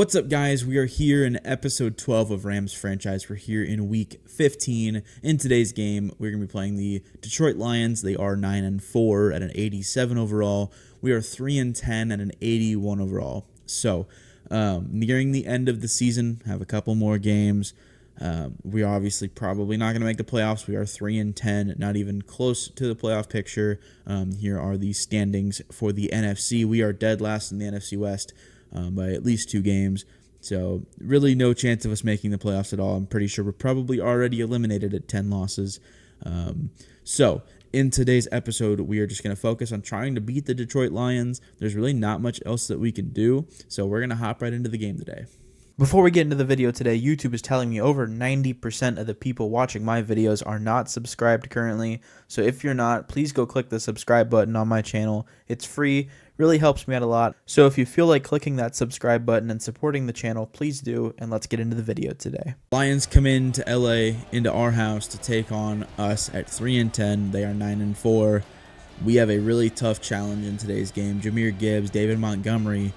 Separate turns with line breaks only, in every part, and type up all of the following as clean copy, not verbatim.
What's up, guys? We are here in episode 12 of Rams franchise. We're here in week 15. In today's game, we're going to be playing the Detroit Lions. They are 9-4 at an 87 overall. We are 3-10 at an 81 overall. So, nearing the end of the season, have a couple more games. We are obviously probably not going to make the playoffs. We are 3-10, not even close to the playoff picture. Here are the standings for the NFC. We are dead last in the NFC West. By at least 2 games. So really no chance of us making the playoffs at all. I'm pretty sure we're probably already eliminated at 10 losses. So in today's episode, we are just going to focus on trying to beat the Detroit Lions. There's really not much else that we can do. So we're going to hop right into the game today.
Before we get into the video today, YouTube is telling me over 90% of the people watching my videos are not subscribed currently. So if you're not, please go click the subscribe button on my channel. It's free, really helps me out a lot. So if you feel like clicking that subscribe button and supporting the channel, please do, and let's get into the video today.
Lions come into LA, into our house, to take on us at 3-10. They are 9-4. We have a really tough challenge in today's game. Jahmyr Gibbs, David Montgomery,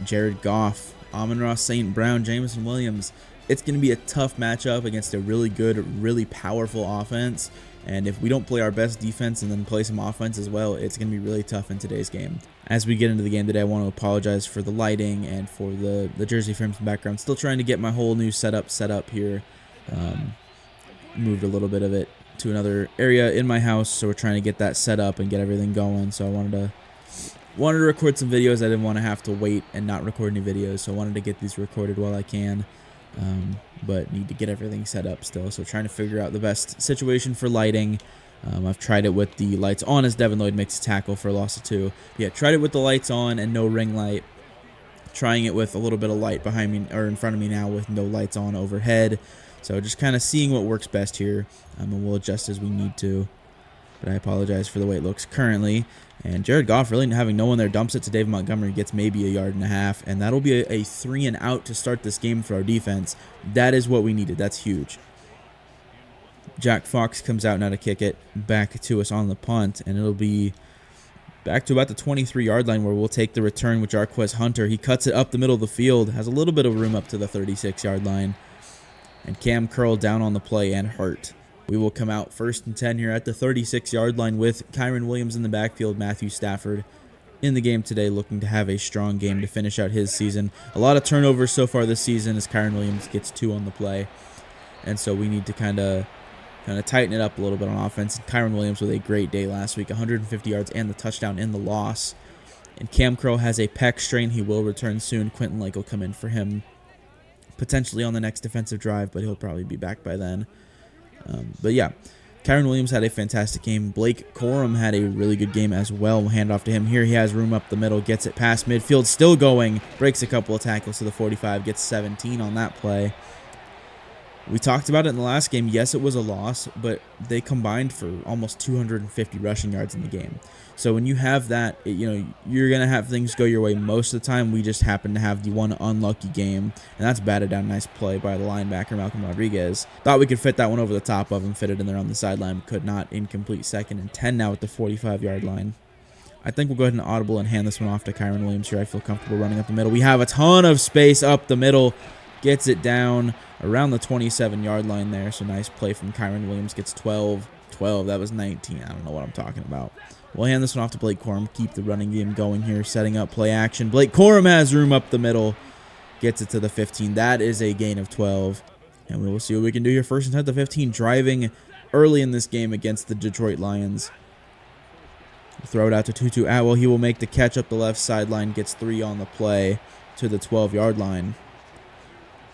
Jared Goff, Amon-Ra St. Brown, Jameson Williams. It's going to be a tough matchup against a really good, really powerful offense. And if we don't play our best defense and then play some offense as well, it's going to be really tough in today's game. As we get into the game today, I want to apologize for the lighting and for the jersey frames in the background. Still trying to get my whole new setup set up here. Moved a little bit of it to another area in my house, so we're trying to get that set up and get everything going. So I wanted to record some videos. I didn't want to have to wait and not record any videos, so I wanted to get these recorded while I can. But need to get everything set up still, so trying to figure out the best situation for lighting. I've tried it with the lights on as Devin Lloyd makes a tackle for a loss of 2. Yeah, tried it with the lights on and no ring light. Trying it with a little bit of light behind me or in front of me now with no lights on overhead. So just kind of seeing what works best here, and we'll adjust as we need to. But I apologize for the way it looks currently. And Jared Goff, really having no one there, dumps it to David Montgomery, gets maybe 1.5 yards, and that'll be a 3 and out to start this game for our defense. That is what we needed. That's huge. Jack Fox comes out now to kick it back to us on the punt, and it'll be back to about the 23-yard line where we'll take the return with Jarquez Hunter. He cuts it up the middle of the field, has a little bit of room up to the 36-yard line, and Cam Curl down on the play and hurt. We will come out 1st and 10 here at the 36-yard line with Kyren Williams in the backfield. Matthew Stafford in the game today, looking to have a strong game to finish out his season. A lot of turnovers so far this season as Kyren Williams gets 2 on the play. And so we need to kind of tighten it up a little bit on offense. And Kyren Williams with a great day last week, 150 yards and the touchdown in the loss. And Cam Curl has a pec strain. He will return soon. Quentin Lake will come in for him potentially on the next defensive drive, but he'll probably be back by then. But yeah, Kyren Williams had a fantastic game. Blake Corum had a really good game as well. We'll hand off to him. Here he has room up the middle, gets it past midfield, still going, breaks a couple of tackles to the 45, gets 17 on that play. We talked about it in the last game. Yes, it was a loss, but they combined for almost 250 rushing yards in the game. So when you have that, you're going to have things go your way most of the time. We just happen to have the one unlucky game, and that's batted down. Nice play by the linebacker, Malcolm Rodriguez. Thought we could fit that one over the top of him, fit it in there on the sideline, could not. Incomplete. 2nd and 10 now at the 45-yard line. I think we'll go ahead and audible and hand this one off to Kyren Williams here. I feel comfortable running up the middle. We have a ton of space up the middle. Gets it down around the 27-yard line there. So nice play from Kyren Williams. Gets 12. That was 19. I don't know what I'm talking about. We'll hand this one off to Blake Corum. Keep the running game going here. Setting up play action. Blake Corum has room up the middle. Gets it to the 15. That is a gain of 12. And we will see what we can do here. 1st and 10 at the 15. Driving early in this game against the Detroit Lions. Throw it out to Tutu Atwell. He will make the catch up the left sideline. Gets 3 on the play to the 12-yard line.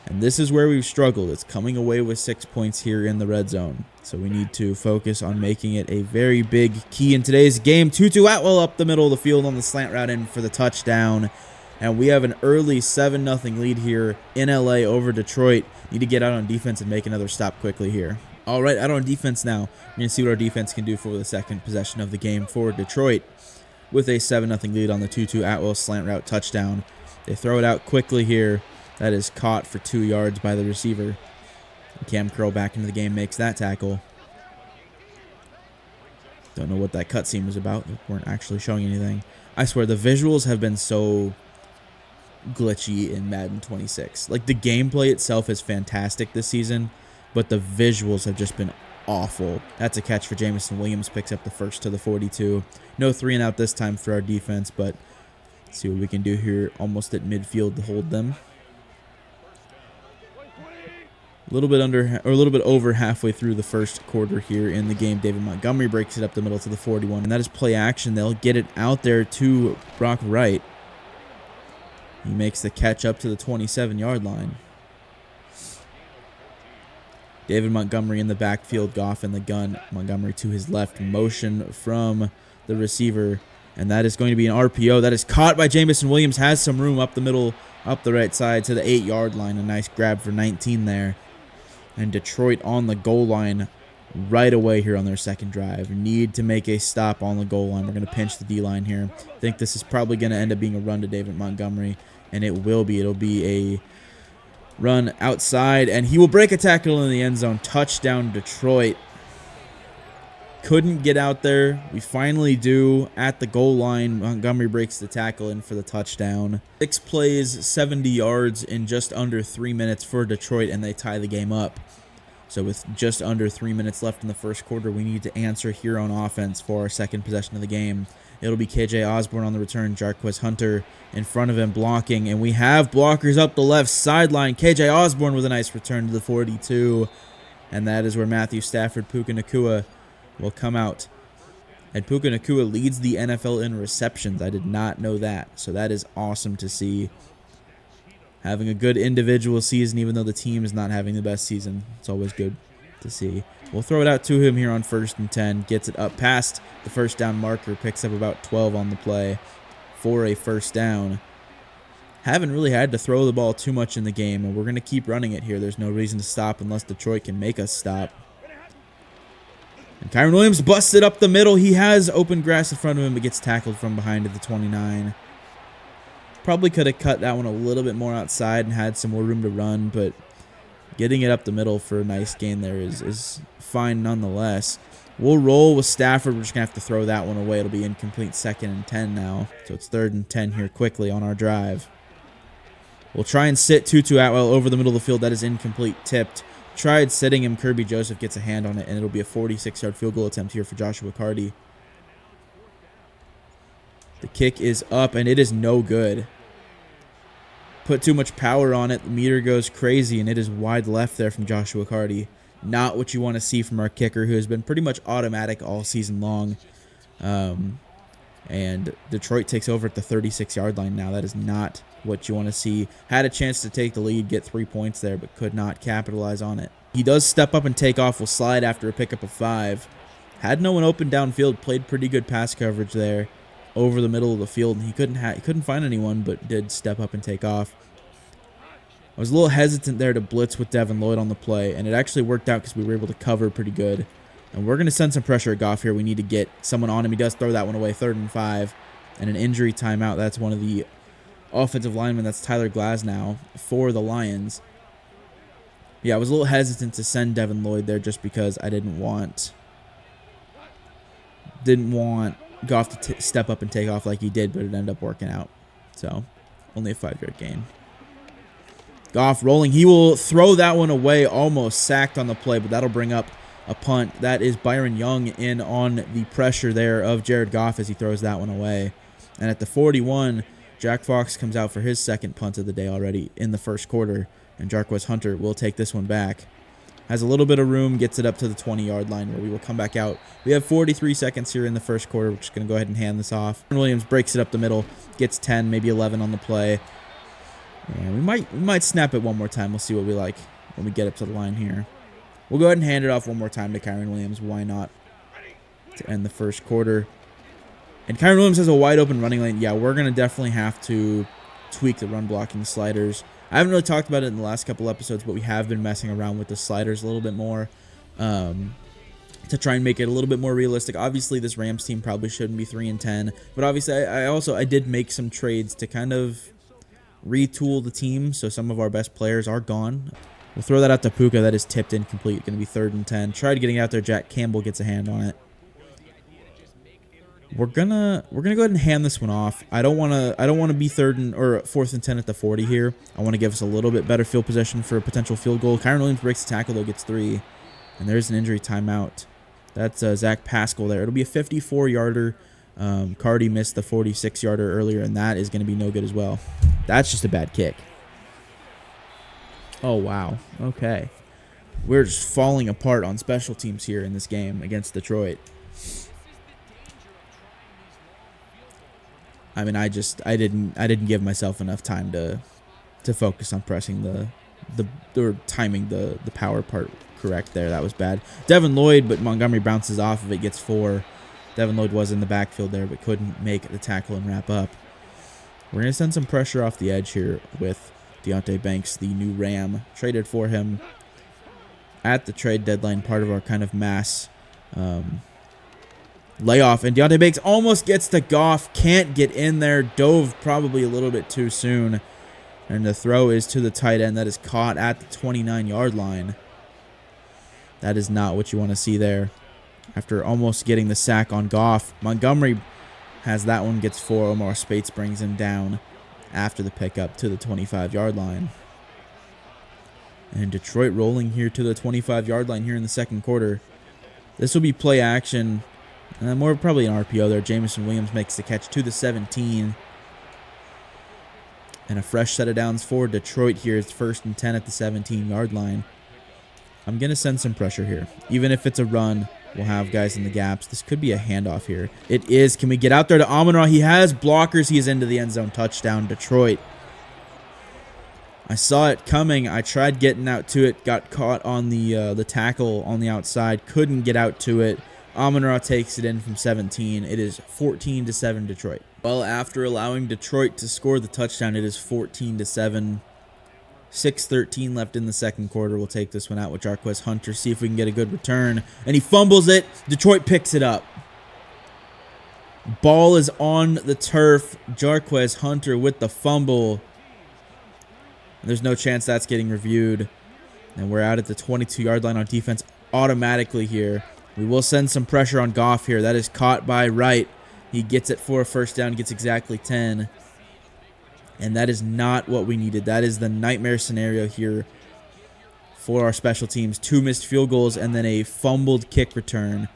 And this is where we've struggled. It's coming away with 6 points here in the red zone. So we need to focus on making it a very big key in today's game. Tutu Atwell up the middle of the field on the slant route in for the touchdown. And we have an early 7-0 lead here in LA over Detroit. Need to get out on defense and make another stop quickly here. All right, out on defense now. We're going to see what our defense can do for the 2nd possession of the game for Detroit. With a 7-0 lead on the Tutu Atwell slant route touchdown. They throw it out quickly here. That is caught for 2 yards by the receiver. Cam Curl back into the game, makes that tackle. Don't know what that cutscene was about. They weren't actually showing anything. I swear, the visuals have been so glitchy in Madden 26. Like, the gameplay itself is fantastic this season, but the visuals have just been awful. That's a catch for Jameson Williams, picks up the first to the 42. No 3-and-out this time for our defense, but let's see what we can do here almost at midfield to hold them. A little bit over halfway through the first quarter here in the game. David Montgomery breaks it up the middle to the 41, and that is play action. They'll get it out there to Brock Wright. He makes the catch up to the 27-yard line. David Montgomery in the backfield, Goff in the gun. Montgomery to his left, motion from the receiver, and that is going to be an RPO. That is caught by Jameson Williams, has some room up the middle, up the right side to the 8-yard line. A nice grab for 19 there. And Detroit on the goal line right away here on their second drive. Need to make a stop on the goal line. We're going to pinch the D-line here. I think this is probably going to end up being a run to David Montgomery, and it will be. It'll be a run outside, and he will break a tackle in the end zone. Touchdown, Detroit. Couldn't get out there. We finally do at the goal line. Montgomery breaks the tackle in for the touchdown. 6 plays, 70 yards in just under 3 minutes for Detroit, and they tie the game up. So with just under 3 minutes left in the first quarter, we need to answer here on offense for our second possession of the game. It'll be KJ Osborne on the return, Jarquez Hunter in front of him blocking, and we have blockers up the left sideline. KJ Osborne with a nice return to the 42, and that is where Matthew Stafford, Puka Nacua will come out. And Puka Nacua leads the NFL in receptions. I did not know that, so that is awesome to see. Having a good individual season, even though the team is not having the best season. It's always good to see. We'll throw it out to him here on 1st and 10. Gets it up past the first down marker. Picks up about 12 on the play for a first down. Haven't really had to throw the ball too much in the game, and we're going to keep running it here. There's no reason to stop unless Detroit can make us stop. And Kyren Williams busts it up the middle. He has open grass in front of him, but gets tackled from behind at the 29. Probably could have cut that one a little bit more outside and had some more room to run, but getting it up the middle for a nice gain there is fine nonetheless. We'll roll with Stafford. We're just going to have to throw that one away. It'll be incomplete 2nd and 10 now. So it's 3rd and 10 here quickly on our drive. We'll try and sit Tutu Atwell over the middle of the field. That is incomplete, tipped. Tried sitting him. Kirby Joseph gets a hand on it, and it'll be a 46-yard field goal attempt here for Joshua Carty. The kick is up, and it is no good. Put too much power on it. The meter goes crazy, and it is wide left there from Joshua Carty. Not what you want to see from our kicker, who has been pretty much automatic all season long. And Detroit takes over at the 36-yard line now. That is not what you want to see. Had a chance to take the lead, get 3 points there, but could not capitalize on it. He does step up and take off. Will slide after a pickup of 5. Had no one open downfield. Played pretty good pass coverage there over the middle of the field, and he couldn't find anyone, but did step up and take off. I was a little hesitant there to blitz with Devin Lloyd on the play, and it actually worked out because we were able to cover pretty good. And we're going to send some pressure at Goff here. We need to get someone on him. He does throw that one away, 3rd and 5, and an injury timeout. That's one of the offensive linemen. That's Tyler Glasnow for the Lions. Yeah, I was a little hesitant to send Devin Lloyd there just because I didn't want Goff to step up and take off like he did, but it ended up working out. So, only a 5-yard gain. Goff rolling. He will throw that one away, almost sacked on the play, but that'll bring up a punt. That is Byron Young in on the pressure there of Jared Goff as he throws that one away. And at the 41, Jack Fox comes out for his second punt of the day already in the first quarter, and Jarquez Hunter will take this one back. Has a little bit of room, gets it up to the 20-yard line where we will come back out. We have 43 seconds here in the first quarter. We're just going to go ahead and hand this off. Williams breaks it up the middle, gets 10, maybe 11 on the play. And we might snap it one more time. We'll see what we like when we get up to the line here. We'll go ahead and hand it off one more time to Kyren Williams. Why not? To end the first quarter. And Kyren Williams has a wide open running lane. Yeah, we're going to definitely have to tweak the run blocking sliders. I haven't really talked about it in the last couple episodes, but we have been messing around with the sliders a little bit more to try and make it a little bit more realistic. Obviously, this Rams team probably shouldn't be 3 and 10, but obviously, I did make some trades to kind of retool the team, so some of our best players are gone. We'll throw that out to Puka. That is tipped incomplete. Going to be 3rd and 10. Tried getting out there. Jack Campbell gets a hand on it. We're gonna go ahead and hand this one off. I don't wanna be 4th and 10 at the 40 here. I want to give us a little bit better field possession for a potential field goal. Kyron Williams breaks the tackle though, gets 3, and there's an injury timeout. That's Zach Pascal there. It'll be a 54-yarder. Cardi missed the 46-yarder earlier, and that is going to be no good as well. That's just a bad kick. Oh, wow. Okay. We're just falling apart on special teams here in this game against Detroit. I mean, I didn't give myself enough time to focus on pressing or timing the power part correct there. That was bad. Devin Lloyd, but Montgomery bounces off of it, gets 4. Devin Lloyd was in the backfield there, but couldn't make the tackle and wrap up. We're going to send some pressure off the edge here with Deonte Banks, the new Ram. Traded for him at the trade deadline, part of our kind of mass layoff. And Deonte Banks almost gets to Goff, can't get in there, dove probably a little bit too soon. And the throw is to the tight end that is caught at the 29-yard line. That is not what you want to see there. After almost getting the sack on Goff, Montgomery has that one, gets 4. Omar Spates brings him down after the pickup to the 25-yard line. And Detroit rolling here to the 25-yard line here in the second quarter. This will be play action. More probably an RPO there. Jamison Williams makes the catch to the 17. And a fresh set of downs for Detroit here. It's 1st and 10 at the 17-yard line. I'm going to send some pressure here. Even if it's a run, we'll have guys in the gaps. This could be a handoff here. It is. Can we get out there to Amon-Ra? He has blockers. He is into the end zone. Touchdown, Detroit. I saw it coming. I tried getting out to it. Got caught on the tackle on the outside. Couldn't get out to it. Amon-Ra takes it in from 17. It is 14-7 Detroit. Well, after allowing Detroit to score the touchdown, it is 14-7. 6:13 left in the second quarter. We'll take this one out with Jarquez Hunter. See if we can get a good return. And he fumbles it. Detroit picks it up. Ball is on the turf. Jarquez Hunter with the fumble. There's no chance that's getting reviewed. And we're out at the 22-yard line on defense automatically here. We will send some pressure on Goff here. That is caught by Wright. He gets it for a first down, gets exactly 10. And that is not what we needed. That is the nightmare scenario here for our special teams. 2 missed field goals and then a fumbled kick return.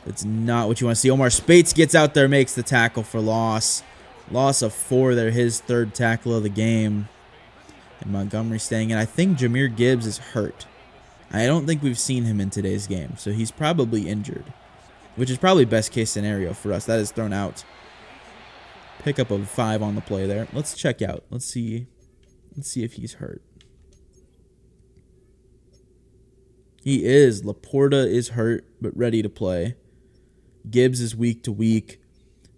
That's not what you want to see. Omar Spates gets out there, makes the tackle for loss. Loss of 4 there, his 3rd tackle of the game. And Montgomery staying in. I think Jahmyr Gibbs is hurt. I don't think we've seen him in today's game, so he's probably injured, which is probably best case scenario for us. That is thrown out. Pickup of 5 on the play there. Let's check out. Let's see if he's hurt. He is. Laporta is hurt, but ready to play. Gibbs is week to week.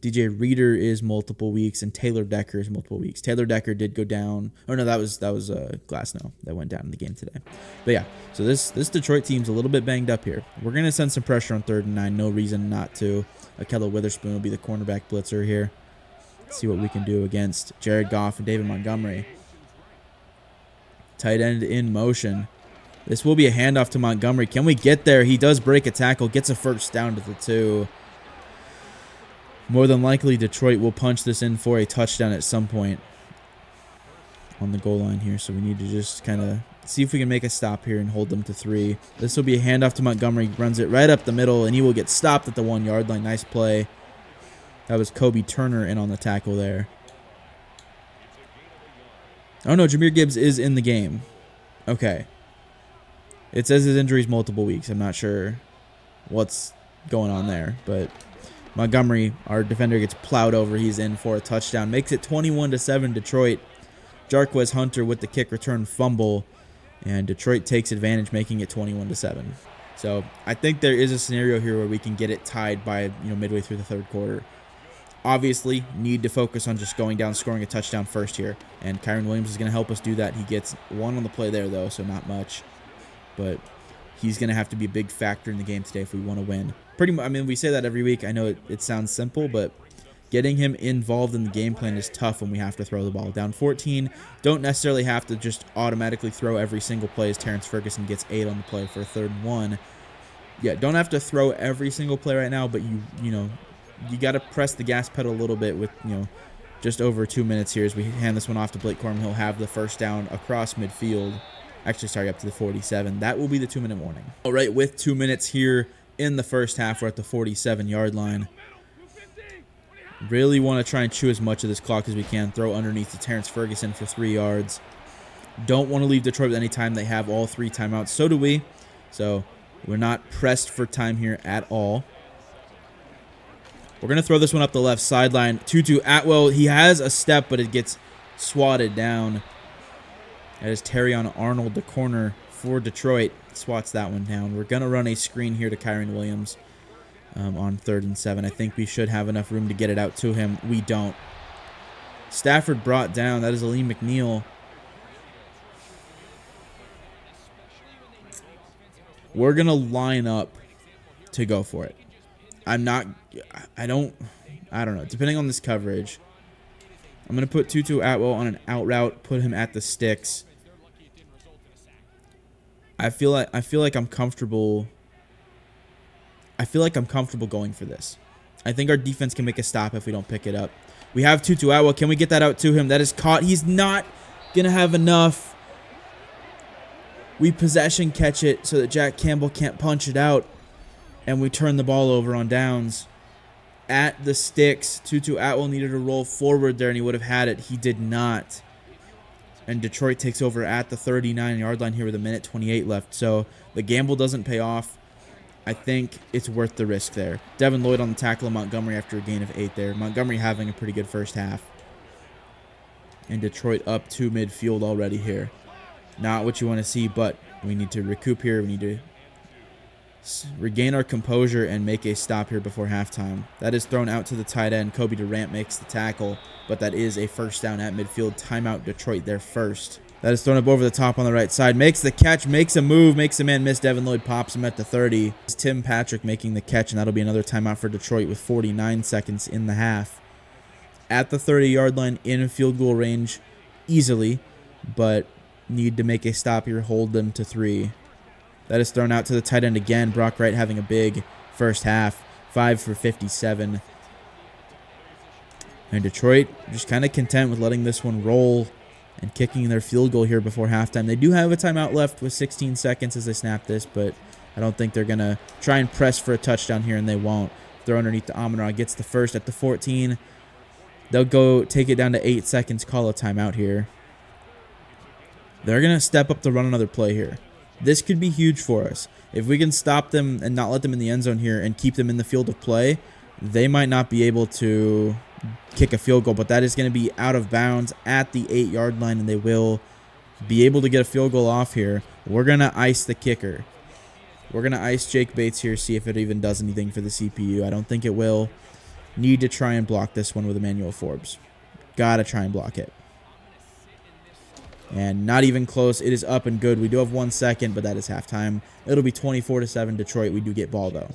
DJ Reader is multiple weeks, and Taylor Decker is multiple weeks. Taylor Decker did go down. Oh no, that was Glasnow that went down in the game today. But yeah, so this Detroit team's a little bit banged up here. We're gonna send some pressure on 3rd and 9. No reason not to. Akello Witherspoon will be the cornerback blitzer here. Let's see what we can do against Jared Goff and David Montgomery. Tight end in motion. This will be a handoff to Montgomery. Can we get there? He does break a tackle, gets a first down to the 2. More than likely, Detroit will punch this in for a touchdown at some point on the goal line here. So we need to just kind of see if we can make a stop here and hold them to 3. This will be a handoff to Montgomery. Runs it right up the middle, and he will get stopped at the 1-yard line. Nice play. That was Kobe Turner in on the tackle there. Oh, no, Jahmyr Gibbs is in the game. Okay. It says his injury is multiple weeks. I'm not sure what's going on there, but Montgomery, our defender, gets plowed over. He's in for a touchdown. Makes it 21-7 Detroit. Jarquez Hunter with the kick return fumble, and Detroit takes advantage, making it 21-7. So I think there is a scenario here where we can get it tied by midway through the 3rd quarter. Obviously, need to focus on just going down, scoring a touchdown first here, and Kyron Williams is going to help us do that. He gets 1 on the play there, though, so not much. But he's going to have to be a big factor in the game today if we want to win. Pretty much, I mean, we say that every week. I know it sounds simple, but getting him involved in the game plan is tough when we have to throw the ball. Down 14, don't necessarily have to just automatically throw every single play as Terrence Ferguson gets 8 on the play for a 3rd and 1. Yeah, don't have to throw every single play right now, but you you got to press the gas pedal a little bit with, just over 2 minutes here as we hand this one off to Blake Corum. He'll have the first down across midfield. Actually, sorry, up to the 47. That will be the 2-minute warning. All right, with 2 minutes here in the first half, we're at the 47-yard line. Really want to try and chew as much of this clock as we can. Throw underneath to Terrence Ferguson for 3 yards. Don't want to leave Detroit with any time. They have all 3 timeouts. So do we. So we're not pressed for time here at all. We're going to throw this one up the left sideline. Tutu Atwell, he has a step, but it gets swatted down. That is Terrion Arnold, the corner for Detroit. Swats that one down. We're going to run a screen here to Kyron Williams on 3rd and 7. I think we should have enough room to get it out to him. We don't. Stafford brought down. That is Aleem McNeil. We're going to line up to go for it. I don't know. Depending on this coverage, I'm going to put Tutu Atwell on an out route, put him at the sticks. I feel like I'm comfortable. I feel like I'm comfortable going for this. I think our defense can make a stop if we don't pick it up. We have Tutu Atwell. Can we get that out to him? That is caught. He's not going to have enough. We possession catch it so that Jack Campbell can't punch it out. And we turn the ball over on downs. At the sticks, Tutu Atwell needed to roll forward there, and he would have had it. He did not. And Detroit takes over at the 39-yard line here with 1:28 left. So the gamble doesn't pay off. I think it's worth the risk there. Devin Lloyd on the tackle of Montgomery after a gain of 8 there. Montgomery having a pretty good first half. And Detroit up to midfield already here. Not what you want to see, but we need to recoup here. We need to regain our composure and make a stop here before halftime. That is thrown out to the tight end. Kobe Durant makes the tackle, but that is a first down at midfield. Timeout Detroit there first. That is thrown up over the top on the right side. Makes the catch, makes a move, makes a man miss. Devin Lloyd pops him at the 30. It's Tim Patrick making the catch, and that'll be another timeout for Detroit with 49 seconds in the half. At the 30-yard line, in field goal range, easily, but need to make a stop here, hold them to 3. That is thrown out to the tight end again. Brock Wright having a big first half. 5 for 57. And Detroit just kind of content with letting this one roll and kicking their field goal here before halftime. They do have a timeout left with 16 seconds as they snap this, but I don't think they're going to try and press for a touchdown here, and they won't. Throw underneath to Amon-Ra. Gets the first at the 14. They'll go take it down to 8 seconds, call a timeout here. They're going to step up to run another play here. This could be huge for us. If we can stop them and not let them in the end zone here and keep them in the field of play, they might not be able to kick a field goal, but that is going to be out of bounds at the 8-yard line, and they will be able to get a field goal off here. We're going to ice the kicker. We're going to ice Jake Bates here, see if it even does anything for the CPU. I don't think it will. Need to try and block this one with Emmanuel Forbes. Got to try and block it. And not even close. It is up and good. We do have 1 second, but that is halftime. It'll be 24-7 Detroit. We do get ball, though.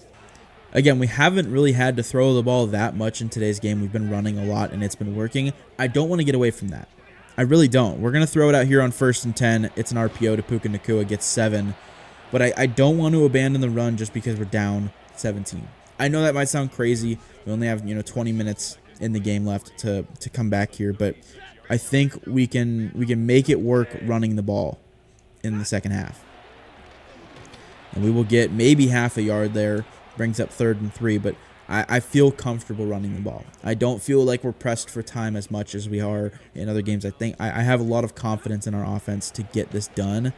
Again, we haven't really had to throw the ball that much in today's game. We've been running a lot, and it's been working. I don't want to get away from that. I really don't. We're going to throw it out here on 1st and 10. It's an RPO to Puka Nacua. Gets 7. But I don't want to abandon the run just because we're down 17. I know that might sound crazy. We only have 20 minutes in the game left to come back here, but I think we can make it work running the ball in the second half. And we will get maybe half a yard there. Brings up 3rd and 3, but I feel comfortable running the ball. I don't feel like we're pressed for time as much as we are in other games. I think I have a lot of confidence in our offense to get this done.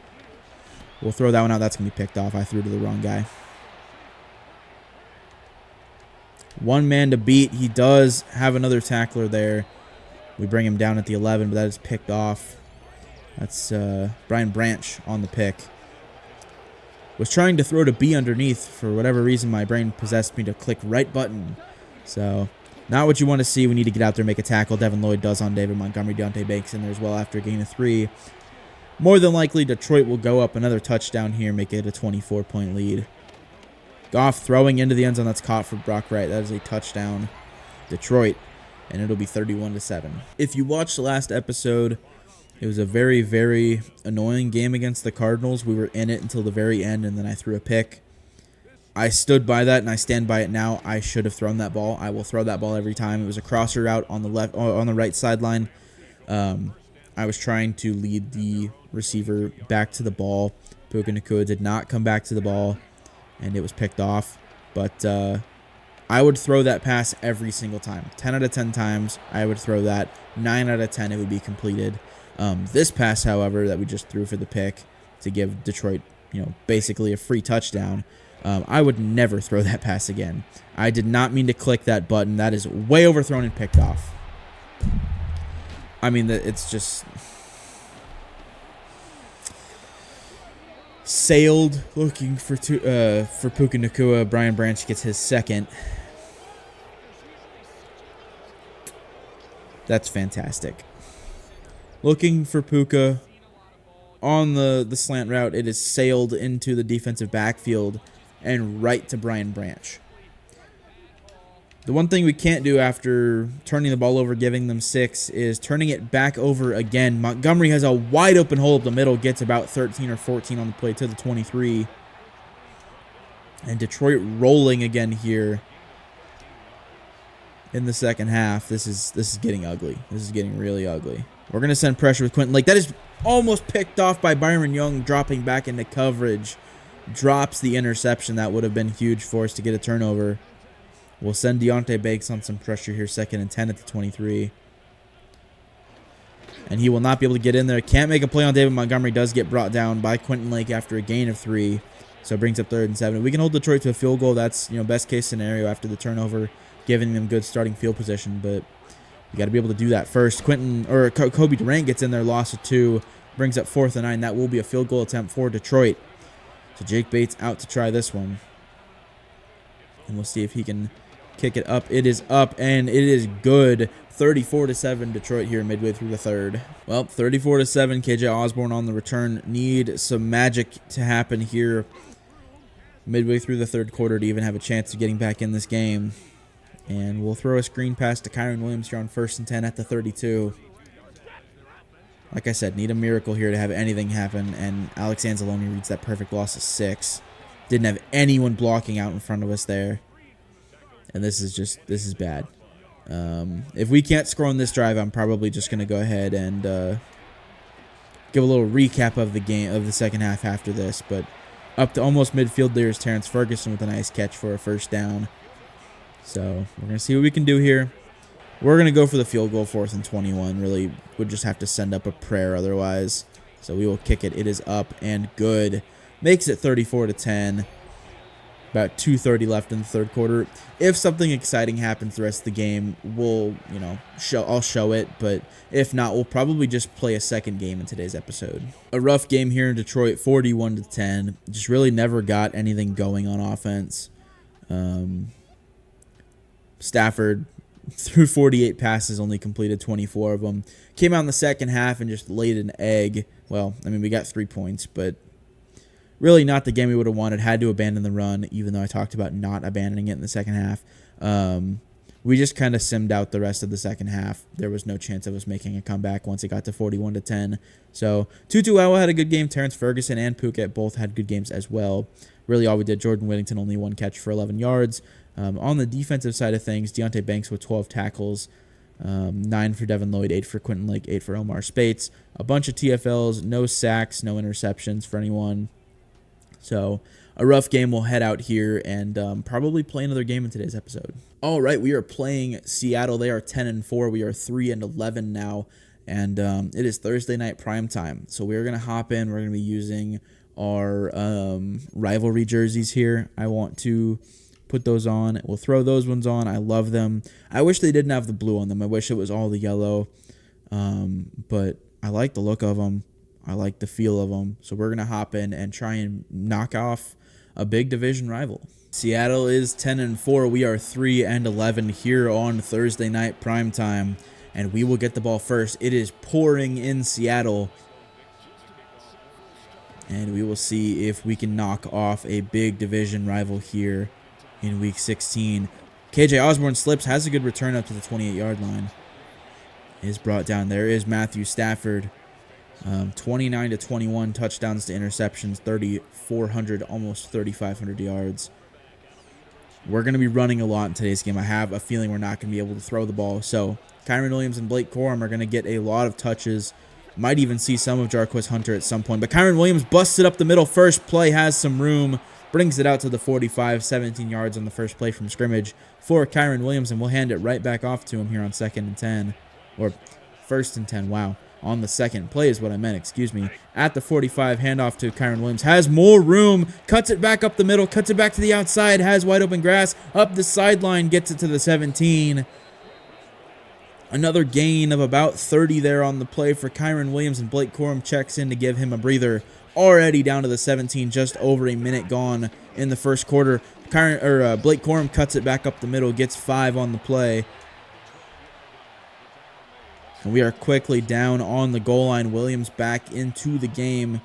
We'll throw that one out. That's going to be picked off. I threw to the wrong guy. One man to beat. He does have another tackler there. We bring him down at the 11, but that is picked off. That's Brian Branch on the pick. Was trying to throw to B underneath. For whatever reason, my brain possessed me to click right button. So, not what you want to see. We need to get out there and make a tackle. Devin Lloyd does on David Montgomery. Deontay Banks in there as well after a gain of 3. More than likely, Detroit will go up another touchdown here, make it a 24-point lead. Goff throwing into the end zone. That's caught for Brock Wright. That is a touchdown. Detroit. And it'll be 31-7. If you watched the last episode, it was a very, very annoying game against the Cardinals. We were in it until the very end, and then I threw a pick. I stood by that, and I stand by it now. I should have thrown that ball. I will throw that ball every time. It was a crosser route on the right sideline. I was trying to lead the receiver back to the ball. Puka Nacua did not come back to the ball, and it was picked off. But I would throw that pass every single time. 10 out of 10 times, I would throw that. 9 out of 10, it would be completed. This pass, however, that we just threw for the pick to give Detroit, basically a free touchdown, I would never throw that pass again. I did not mean to click that button. That is way overthrown and picked off. I mean, it's just sailed looking for Puka Nacua. Brian Branch gets his second. That's fantastic. Looking for Puka on the slant route. It is sailed into the defensive backfield and right to Brian Branch. The one thing we can't do after turning the ball over, giving them 6, is turning it back over again. Montgomery has a wide open hole up the middle, gets about 13 or 14 on the play to the 23. And Detroit rolling again here in the second half. This is getting ugly. This is getting really ugly. We're going to send pressure with Quentin Lake. That is almost picked off by Byron Young, dropping back into coverage. Drops the interception. That would have been huge for us to get a turnover. We'll send Deontay Banks on some pressure here, 2nd and 10 at the 23. And he will not be able to get in there. Can't make a play on David Montgomery. Does get brought down by Quentin Lake after a gain of 3. So it brings up 3rd and 7. We can hold Detroit to a field goal. That's, best case scenario after the turnover, giving them good starting field position. But you got to be able to do that first. Kobe Durant gets in there, loss of 2. Brings up 4th and 9. That will be a field goal attempt for Detroit. So Jake Bates out to try this one. And we'll see if he can kick it up. It is up, and it is good. 34-7 Detroit here midway through the third. Well, 34-7, KJ Osborne on the return. Need some magic to happen here midway through the third quarter to even have a chance of getting back in this game. And we'll throw a screen pass to Kyron Williams here on 1st and 10 at the 32. Like I said, need a miracle here to have anything happen, and Alex Anzalone reads that perfect loss of 6. Didn't have anyone blocking out in front of us there. And this is bad. If we can't score on this drive, I'm probably just going to go ahead and give a little recap of the game, of the second half after this. But up to almost midfield, there's Terrence Ferguson with a nice catch for a 1st down. So we're going to see what we can do here. We're going to go for the field goal, 4th and 21. Really would just have to send up a prayer otherwise. So we will kick it. It is up and good. Makes it 34-10. About 2:30 left in the third quarter. If something exciting happens the rest of the game, we'll, I'll show it. But if not, we'll probably just play a second game in today's episode. A rough game here in Detroit, 41-10. Just really never got anything going on offense. Stafford threw 48 passes, only completed 24 of them. Came out in the second half and just laid an egg. Well, I mean, we got 3 points, but really not the game we would have wanted. Had to abandon the run, even though I talked about not abandoning it in the second half. We just kind of simmed out the rest of the second half. There was no chance of us making a comeback once it got to 41-10. So Tutu Atwell had a good game. Terrence Ferguson and Phuket both had good games as well. Really all we did, Jordan Whittington only 1 catch for 11 yards. On the defensive side of things, Deontay Banks with 12 tackles, 9 for Devin Lloyd, 8 for Quentin Lake, 8 for Omar Spates. A bunch of TFLs, no sacks, no interceptions for anyone. So a rough game. We'll head out here and probably play another game in today's episode. All right, we are playing Seattle. They are 10-4. We are 3-11 now, and it is Thursday night prime time. So we're gonna hop in. We're gonna be using our rivalry jerseys here. I want to put those on. We'll throw those ones on. I love them. I wish they didn't have the blue on them. I wish it was all the yellow, but I like the look of them. I like the feel of them. So we're going to hop in and try and knock off a big division rival. Seattle is 10-4. We are 3-11 here on Thursday night prime time, and we will get the ball first. It is pouring in Seattle, and we will see if we can knock off a big division rival here in Week 16. KJ Osborne slips, has a good return up to the 28-yard line. Is brought down. There is Matthew Stafford. 29-21 touchdowns to interceptions, 3,400, almost 3,500 yards. we're going to be running a lot in today's game. I have a feeling we're not going to be able to throw the ball. So Kyron Williams and Blake Corum are going to get a lot of touches. Might even see some of Jarquez Hunter at some point. But Kyron Williams busted up the middle. First play has some room. Brings it out to the 45, 17 yards on the first play from scrimmage for Kyron Williams. And we'll hand it right back off to him here on 2nd and 10. Or 1st and 10, wow. On the second play is what I meant, excuse me. At the 45, handoff to Kyron Williams. Has more room. Cuts it back up the middle. Cuts it back to the outside. Has wide open grass. Up the sideline. Gets it to the 17. Another gain of about 30 there on the play for Kyron Williams. And Blake Corum checks in to give him a breather. Already down to the 17. Just over a minute gone in the first quarter. Blake Corum cuts it back up the middle. Gets 5 on the play. And we are quickly down on the goal line. Williams back into the game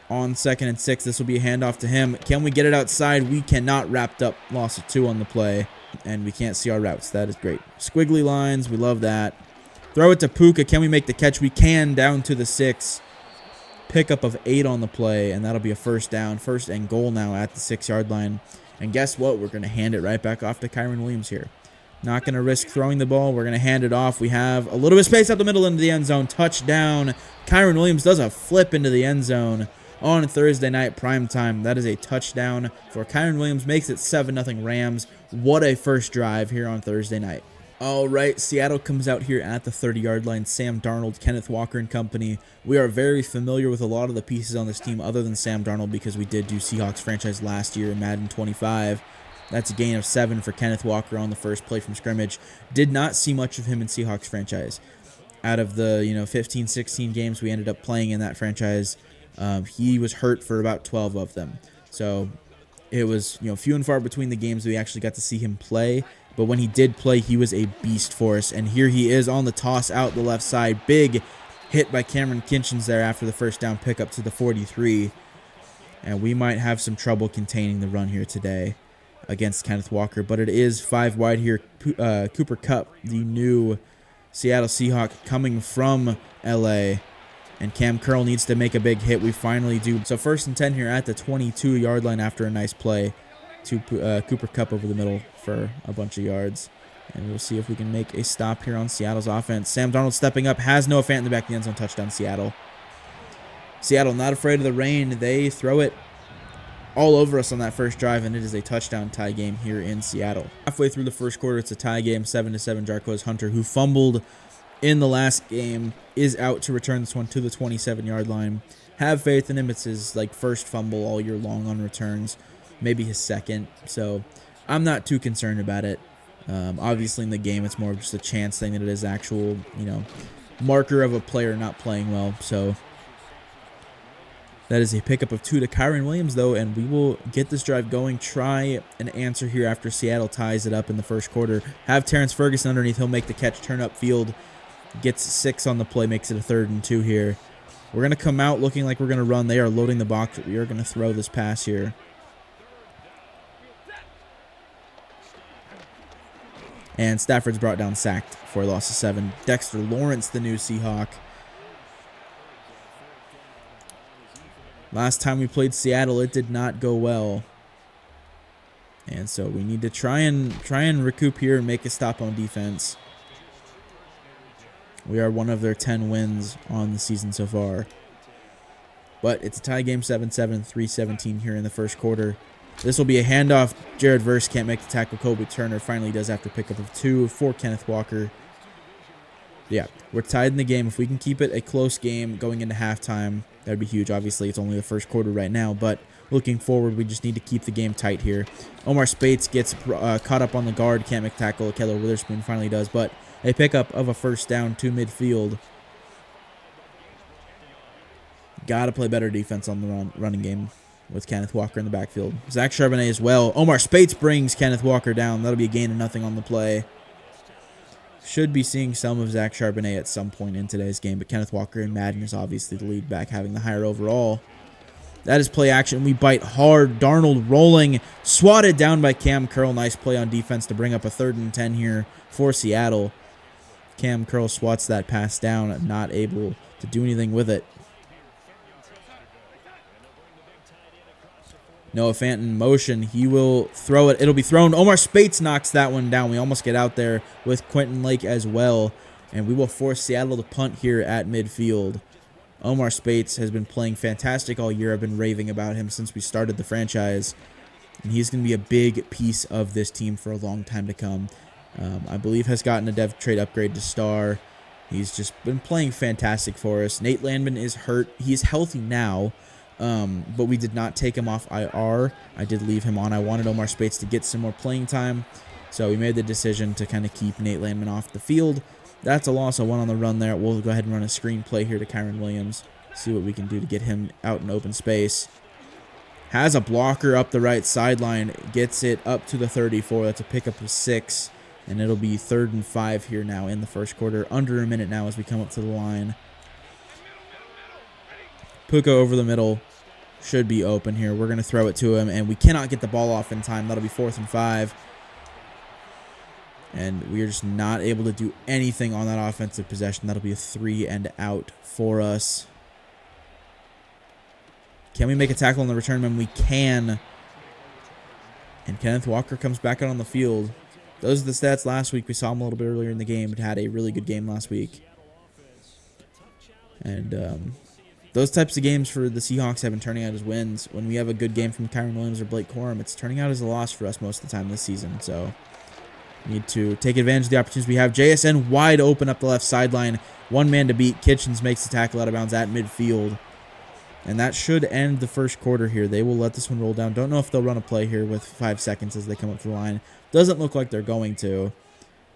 on 2nd and 6. This will be a handoff to him. Can we get it outside? We cannot. Wrapped up. Loss of 2 on the play. And we can't see our routes. That is great. Squiggly lines. We love that. Throw it to Puka. Can we make the catch? We can. Down to the 6. Pickup of 8 on the play. And that'll be a first down. 1st and goal now at the 6-yard line. And guess what? We're going to hand it right back off to Kyron Williams here. Not going to risk throwing the ball. We're going to hand it off. We have a little bit of space up the middle into the end zone. Touchdown. Kyron Williams does a flip into the end zone on Thursday night prime time. That is a touchdown for Kyron Williams. Makes it 7-0 Rams. What a first drive here on Thursday night. All right, Seattle comes out here at the 30-yard line. Sam Darnold, Kenneth Walker and company. We are very familiar with a lot of the pieces on this team other than Sam Darnold because we did do Seahawks franchise last year in Madden 25. That's a gain of 7 for Kenneth Walker on the first play from scrimmage. Did not see much of him in Seahawks franchise. Out of the 15, 16 games we ended up playing in that franchise, he was hurt for about 12 of them. So it was few and far between the games we actually got to see him play. But when he did play, he was a beast for us. And here he is on the toss out the left side. Big hit by Cameron Kinchens there after the first down pickup to the 43. And we might have some trouble containing the run here today against Kenneth Walker, but it is 5 wide here. Cooper Kupp, the new Seattle Seahawk coming from LA, and Cam Curl needs to make a big hit. We finally do. So 1st and 10 here at the 22-yard line after a nice play to Cooper Kupp over the middle for a bunch of yards. And we'll see if we can make a stop here on Seattle's offense. Sam Darnold stepping up, has Noah Fant in the back of the end zone. Touchdown, Seattle. Seattle not afraid of the rain. They throw it all over us on that first drive, and it is a touchdown tie game here in Seattle. Halfway through the first quarter, it's a tie game, 7-7. Jarquez Hunter, who fumbled in the last game, is out to return this one to the 27-yard line. Have faith in him. It's his first fumble all year long on returns, maybe his second. So I'm not too concerned about it. Obviously in the game, it's more of just a chance thing than it is actual, marker of a player not playing well. So that is a pickup of 2 to Kyron Williams, though, and we will get this drive going. Try an answer here after Seattle ties it up in the first quarter. Have Terrence Ferguson underneath. He'll make the catch, turn upfield. Gets 6 on the play, makes it a 3rd and 2 here. We're going to come out looking like we're going to run. They are loading the box, but we are going to throw this pass here. And Stafford's brought down, sacked for a loss of 7. Dexter Lawrence, the new Seahawk. Last time we played Seattle, it did not go well. And so we need to try and recoup here and make a stop on defense. We are one of their 10 wins on the season so far. But it's a tie game, 7-7, 3-17 here in the first quarter. This will be a handoff. Jared Verse can't make the tackle. Kobe Turner finally does after pickup of 2 for Kenneth Walker. Yeah, we're tied in the game. If we can keep it a close game going into halftime, that would be huge. Obviously, it's only the first quarter right now, but looking forward, we just need to keep the game tight here. Omar Spates gets caught up on the guard. Can't make the tackle. Keller Witherspoon finally does, but a pickup of a first down to midfield. Got to play better defense on the running game with Kenneth Walker in the backfield. Zach Charbonnet as well. Omar Spates brings Kenneth Walker down. That'll be a gain of nothing on the play. Should be seeing some of Zach Charbonnet at some point in today's game, but Kenneth Walker in Madden is obviously the lead back, having the higher overall. That is play action. We bite hard. Darnold rolling. Swatted down by Cam Curl. Nice play on defense to bring up a 3rd and 10 here for Seattle. Cam Curl swats that pass down, not able to do anything with it. Noah Fant in motion. He will throw it. It'll be thrown. Omar Spates knocks that one down. We almost get out there with Quentin Lake as well. And we will force Seattle to punt here at midfield. Omar Spates has been playing fantastic all year. I've been raving about him since we started the franchise. And he's going to be a big piece of this team for a long time to come. I believe has gotten a dev trade upgrade to star. He's just been playing fantastic for us. Nate Landman is hurt. He's healthy now, but we did not take him off IR. I did leave him on. I wanted Omar Spates to get some more playing time, so we made the decision to kind of keep Nate Landman off the field. That's a loss of 1 on the run there. We'll go ahead and run a screen play here to Kyron Williams. See what we can do to get him out in open space. Has a blocker up the right sideline. Gets it up to the 34. That's a pickup of 6. And it'll be 3rd and 5 here now in the first quarter. Under a minute now as we come up to the line. Puka over the middle. Should be open here. We're going to throw it to him. And we cannot get the ball off in time. That'll be 4th and 5. And we are just not able to do anything on that offensive possession. That'll be a 3 and out for us. Can we make a tackle on the return man? We can. And Kenneth Walker comes back out on the field. Those are the stats last week. We saw him a little bit earlier in the game. He had a really good game last week. And those types of games for the Seahawks have been turning out as wins. When we have a good game from Kyron Williams or Blake Corum, it's turning out as a loss for us most of the time this season. So we need to take advantage of the opportunities we have. JSN wide open up the left sideline. 1 man to beat. Kitchens makes the tackle out of bounds at midfield. And that should end the first quarter here. They will let this one roll down. Don't know if they'll run a play here with 5 seconds as they come up to the line. Doesn't look like they're going to.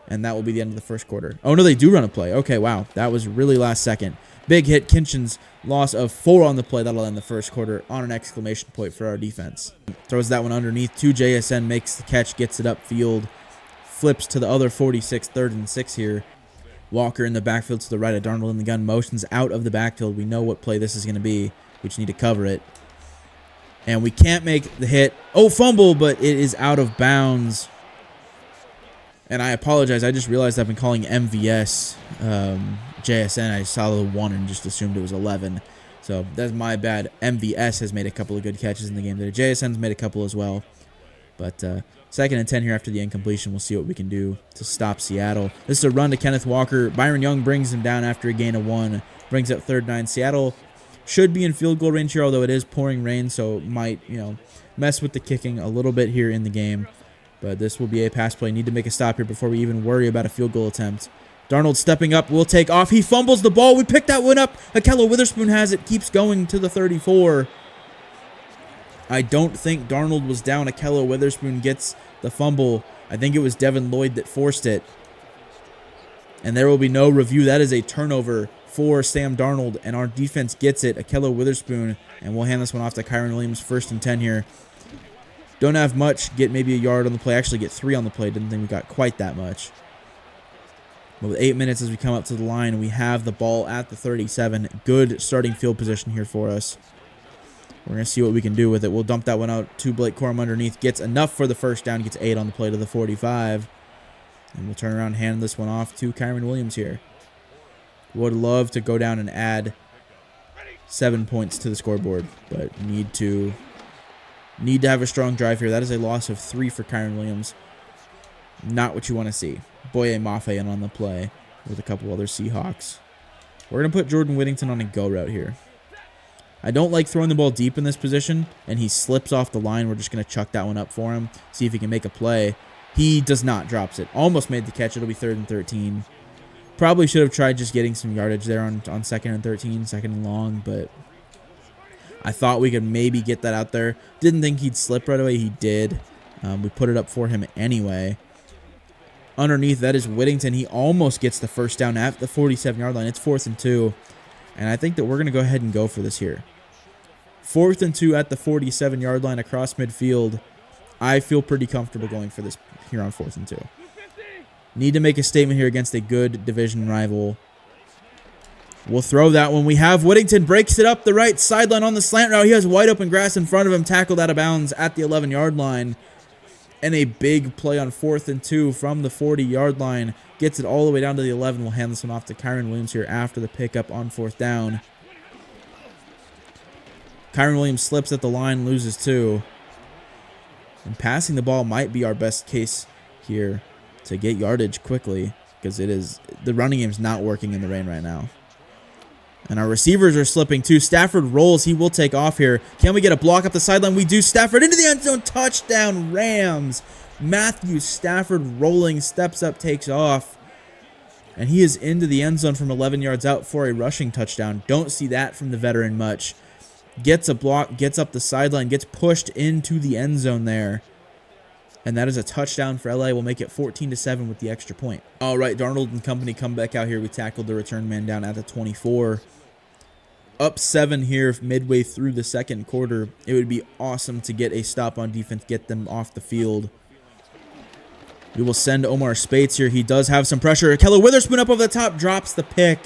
And that will be the end of the first quarter. Oh, no, they do run a play. Okay, wow. That was really last second. Big hit. Kitchens loss of 4 on the play. That'll end the first quarter on an exclamation point for our defense. Throws that one underneath to JSN. Makes the catch. Gets it upfield. Flips to the other 46. 3rd and 6 here. Walker in the backfield to the right of Darnold in the gun. Motions out of the backfield. We know what play this is going to be. We just need to cover it. And we can't make the hit. Oh, fumble, but it is out of bounds. And I apologize. I just realized I've been calling MVS JSN. I saw the 1 and just assumed it was 11. So that's my bad. MVS has made a couple of good catches in the game there. JSN's made a couple as well. But 2nd and 10 here after the incompletion. We'll see what we can do to stop Seattle. This is a run to Kenneth Walker. Byron Young brings him down after a gain of 1. Brings up 3rd and 9. Seattle should be in field goal range here, although it is pouring rain, so it might, mess with the kicking a little bit here in the game. But this will be a pass play. Need to make a stop here before we even worry about a field goal attempt. Darnold stepping up, will take off. He fumbles the ball. We pick that one up. Akello Witherspoon has it, keeps going to the 34. I don't think Darnold was down. Akello Witherspoon gets the fumble. I think it was Devin Lloyd that forced it. And there will be no review. That is a turnover for Sam Darnold, and our defense gets it. Akello Witherspoon, and we'll hand this one off to Kyron Williams. 1st and 10 here. Don't have much. Get maybe a yard on the play. Actually get 3 on the play. Didn't think we got quite that much. But with 8 minutes as we come up to the line, we have the ball at the 37. Good starting field position here for us. We're going to see what we can do with it. We'll dump that one out to Blake Corum underneath. Gets enough for the first down. Gets 8 on the play to the 45. And we'll turn around and hand this one off to Kyron Williams here. Would love to go down and add 7 points to the scoreboard, but need to have a strong drive here. That is a loss of 3 for Kyron Williams. Not what you want to see. Boye Mafe in on the play with a couple other Seahawks. We're going to put Jordan Whittington on a go route here. I don't like throwing the ball deep in this position, and he slips off the line. We're just going to chuck that one up for him, see if he can make a play. He does not, drops it. Almost made the catch. It'll be 3rd and 13. Probably should have tried just getting some yardage there on 2nd and 13, 2nd and long, but I thought we could maybe get that out there. Didn't think he'd slip right away. He did. We put it up for him anyway. Underneath, that is Whittington. He almost gets the first down at the 47-yard line. It's 4th and 2, and I think that we're going to go ahead and go for this here. 4th and 2 at the 47-yard line across midfield. I feel pretty comfortable going for this here on 4th and 2. Need to make a statement here against a good division rival. We'll throw that one. We have Whittington breaks it up the right sideline on the slant route. He has wide open grass in front of him, tackled out of bounds at the 11-yard line. And a big play on 4th and 2 from the 40-yard line. Gets it all the way down to the 11. We'll hand this one off to Kyron Williams here after the pickup on 4th down. Kyron Williams slips at the line, loses 2. And passing the ball might be our best case here to get yardage quickly, because the running game's not working in the rain right now. And our receivers are slipping too. Stafford rolls. He will take off here. Can we get a block up the sideline? We do. Stafford into the end zone. Touchdown, Rams. Matthew Stafford rolling, steps up, takes off. And he is into the end zone from 11 yards out for a rushing touchdown. Don't see that from the veteran much. Gets a block, gets up the sideline, gets pushed into the end zone there. And that is a touchdown for LA. We'll make it 14-7 with the extra point. All right, Darnold and company come back out here. We tackled the return man down at the 24. Up 7 here midway through the second quarter. It would be awesome to get a stop on defense, get them off the field. We will send Omar Spates here. He does have some pressure. Keller Witherspoon up over the top, drops the pick.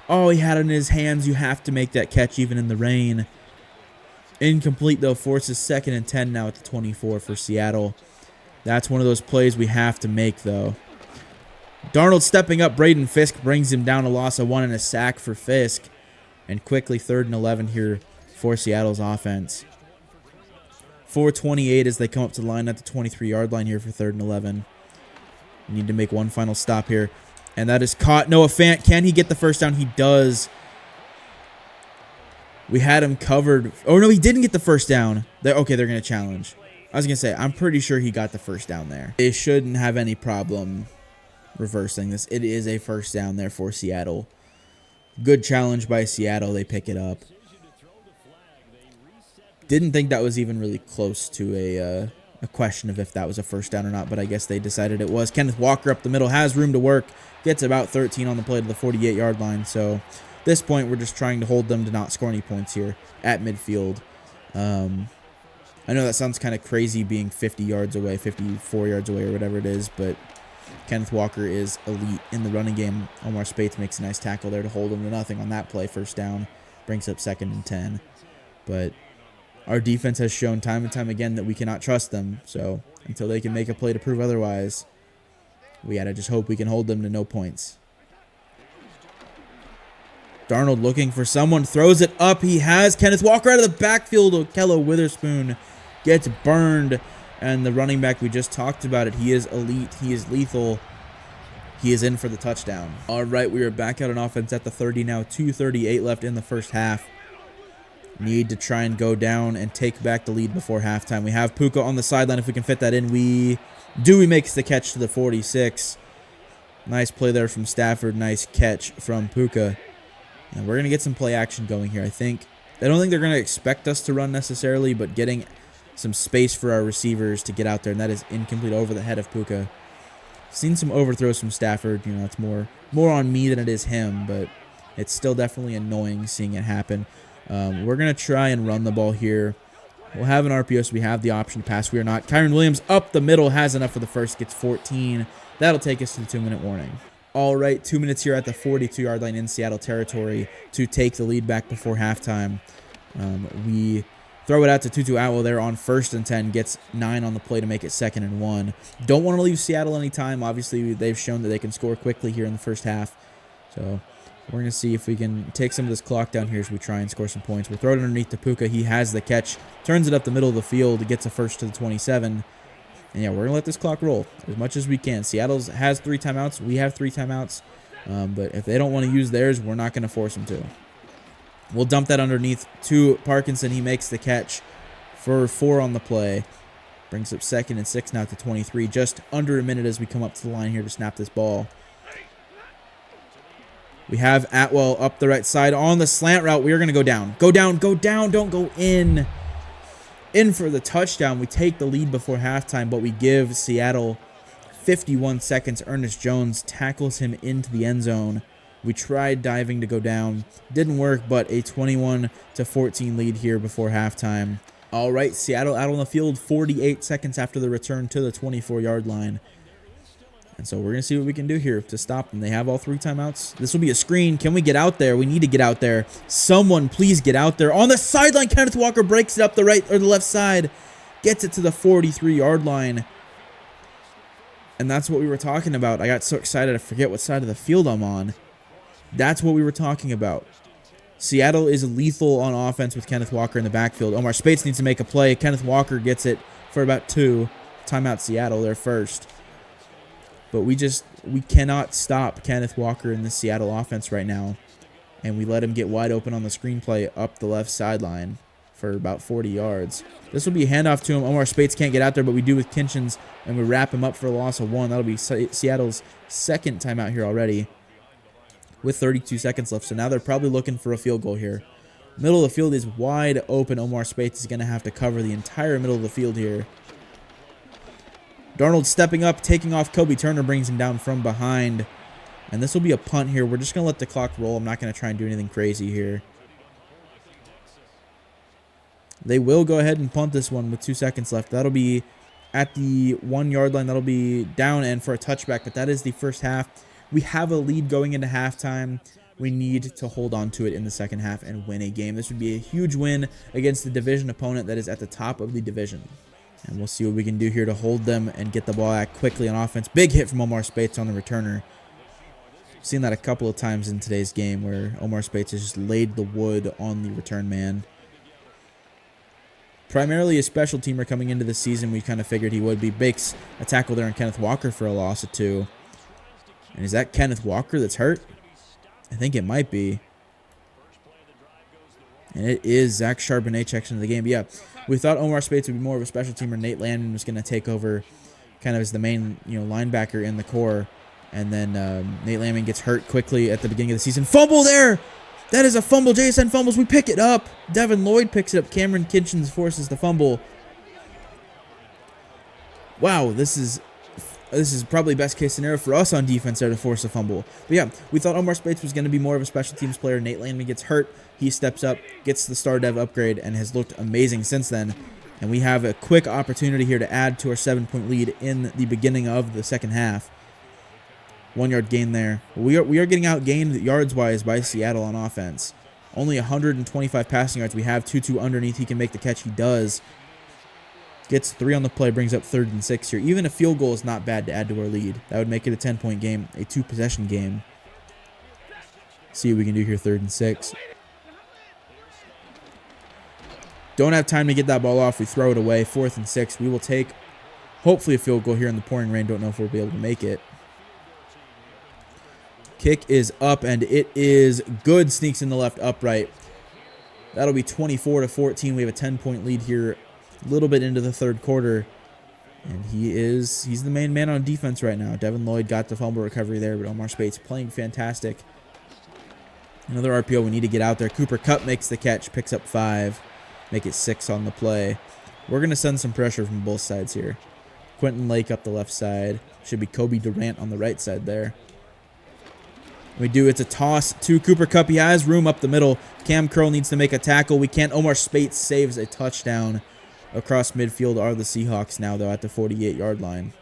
Oh, he had it in his hands. You have to make that catch even in the rain. Incomplete, though. Forces 2nd and 10 now at the 24 for Seattle. That's one of those plays we have to make, though. Darnold stepping up. Braden Fisk brings him down, a loss of 1 and a sack for Fisk. And quickly 3rd and 11 here for Seattle's offense. 4:28 as they come up to the line at the 23-yard line here for 3rd and 11. We need to make one final stop here. And that is caught. Noah Fant, can he get the first down? He does. We had him covered. Oh, no, he didn't get the first down. Okay, they're going to challenge. I was going to say, I'm pretty sure he got the first down there. They shouldn't have any problem reversing this. It is a first down there for Seattle. Good challenge by Seattle. They pick it up. Didn't think that was even really close to a question of if that was a first down or not, but I guess they decided it was. Kenneth Walker up the middle, has room to work, gets about 13 on the play to the 48-yard line. So at this point, we're just trying to hold them to not score any points here at midfield. I know that sounds kind of crazy being 50 yards away, 54 yards away or whatever it is, but Kenneth Walker is elite in the running game. Omar Spates makes a nice tackle there to hold him to nothing on that play. First down, brings up 2nd and 10. But our defense has shown time and time again that we cannot trust them. So until they can make a play to prove otherwise, we got to just hope we can hold them to no points. Darnold looking for someone, throws it up. He has Kenneth Walker out of the backfield. Okello Witherspoon gets burned. And the running back, we just talked about it. He is elite. He is lethal. He is in for the touchdown. All right, we are back out on offense at the 30 now. 2:38 left in the first half. Need to try and go down and take back the lead before halftime. We have Puka on the sideline. If we can fit that in, we do. He makes the catch to the 46. Nice play there from Stafford. Nice catch from Puka. And we're going to get some play action going here, I think. I don't think they're going to expect us to run necessarily, but getting some space for our receivers to get out there, and that is incomplete over the head of Puka. Seen some overthrows from Stafford. You know, it's more on me than it is him, but it's still definitely annoying seeing it happen. We're going to try and run the ball here. We'll have an RPO, so we have the option to pass. We are not. Kyron Williams up the middle, has enough for the first, gets 14. That'll take us to the 2-minute warning. All right, 2 minutes here at the 42-yard line in Seattle territory to take the lead back before halftime. We throw it out to Tutu Atwell there on 1st and 10. Gets 9 on the play to make it 2nd and 1. Don't want to leave Seattle any time. Obviously, they've shown that they can score quickly here in the first half. So we're going to see if we can take some of this clock down here as we try and score some points. We'll throw it underneath to Puka. He has the catch. Turns it up the middle of the field. Gets a first to the 27. And yeah, we're going to let this clock roll as much as we can. Seattle has 3 timeouts. We have 3 timeouts. But if they don't want to use theirs, we're not going to force them to. We'll dump that underneath to Parkinson. He makes the catch for 4 on the play. Brings up 2nd and 6 now to 23. Just under a minute as we come up to the line here to snap this ball. We have Atwell up the right side on the slant route. We are going to go down. Go down, go down. Don't go in. In for the touchdown. We take the lead before halftime, but we give Seattle 51 seconds. Ernest Jones tackles him into the end zone. We tried diving to go down. Didn't work, but a 21-14 lead here before halftime. All right, Seattle out on the field 48 seconds after the return to the 24-yard line. And so we're going to see what we can do here to stop them. They have all 3 timeouts. This will be a screen. Can we get out there? We need to get out there. Someone please get out there. On the sideline, Kenneth Walker breaks it up the right or the left side. Gets it to the 43-yard line. And that's what we were talking about. I got so excited I forget what side of the field I'm on. That's what we were talking about. Seattle is lethal on offense with Kenneth Walker in the backfield. Omar Speights needs to make a play. Kenneth Walker gets it for about 2. Timeout Seattle, their first. But we cannot stop Kenneth Walker in the Seattle offense right now. And we let him get wide open on the screenplay up the left sideline for about 40 yards. This will be a handoff to him. Omar Speights can't get out there, but we do with Kinchins, and we wrap him up for a loss of 1. That'll be Seattle's second timeout here already with 32 seconds left. So now they're probably looking for a field goal here. Middle of the field is wide open. Omar Speights is going to have to cover the entire middle of the field here. Darnold stepping up, taking off. Kobe Turner brings him down from behind. And this will be a punt here. We're just going to let the clock roll. I'm not going to try and do anything crazy here. They will go ahead and punt this one with 2 seconds left. That'll be at the 1 yard line. That'll be down and for a touchback, but that is the first half. We have a lead going into halftime. We need to hold on to it in the second half and win a game. This would be a huge win against the division opponent that is at the top of the division. And we'll see what we can do here to hold them and get the ball back quickly on offense. Big hit from Omar Speights on the returner. Seen that a couple of times in today's game where Omar Speights has just laid the wood on the return man. Primarily a special teamer coming into the season. We kind of figured he would be. Bakes a tackle there on Kenneth Walker for a loss of 2. And is that Kenneth Walker that's hurt? I think it might be. And it is. Zach Charbonnet checks into the game. But yeah, we thought Omar Speights would be more of a special teamer. Nate Landman was going to take over kind of as the main linebacker in the core. And then Nate Landman gets hurt quickly at the beginning of the season. Fumble there! That is a fumble. JSN fumbles. We pick it up. Devin Lloyd picks it up. Cameron Kinchins forces the fumble. Wow, this is probably best case scenario for us on defense there to force a fumble. But yeah, we thought Omar Speights was going to be more of a special teams player. Nate Landman gets hurt. He steps up, gets the star dev upgrade, and has looked amazing since then. And we have a quick opportunity here to add to our 7-point lead in the beginning of the second half. 1 yard gain there. We are getting outgained yards-wise by Seattle on offense. Only 125 passing yards. We have Tutu underneath. He can make the catch. He does. Gets 3 on the play. Brings up 3rd and 6 here. Even a field goal is not bad to add to our lead. That would make it a 10-point game, a 2-possession game. See what we can do here. 3rd and 6. Don't have time to get that ball off. We throw it away. 4th and 6. We will take, hopefully, a field goal here in the pouring rain. Don't know if we'll be able to make it. Kick is up, and it is good. Sneaks in the left upright. That'll be 24-14. We have a 10-point lead here a little bit into the third quarter. And he's the main man on defense right now. Devin Lloyd got the fumble recovery there, but Omar Speights playing fantastic. Another RPO. We need to get out there. Cooper Kupp makes the catch, picks up 5. Make it 6 on the play. We're going to send some pressure from both sides here. Quentin Lake up the left side. Should be Kobe Durant on the right side there. We do. It's a toss to Cooper Kupp. He has room up the middle. Cam Curl needs to make a tackle. We can't. Omar Speights saves a touchdown. Across midfield are the Seahawks now, though, at the 48-yard line.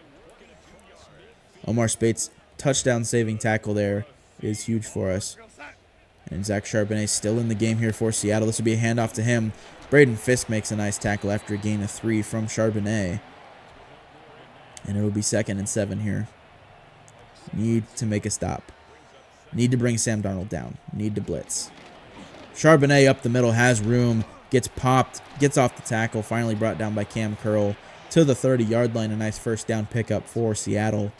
Omar Speights' touchdown-saving tackle there is huge for us. And Zach Charbonnet still in the game here for Seattle. This will be a handoff to him. Braden Fisk makes a nice tackle after a gain of 3 from Charbonnet. And it will be 2nd and 7 here. Need to make a stop. Need to bring Sam Darnold down. Need to blitz. Charbonnet up the middle, has room, gets popped, gets off the tackle, finally brought down by Cam Curl to the 30-yard line. A nice first down pickup for Seattle.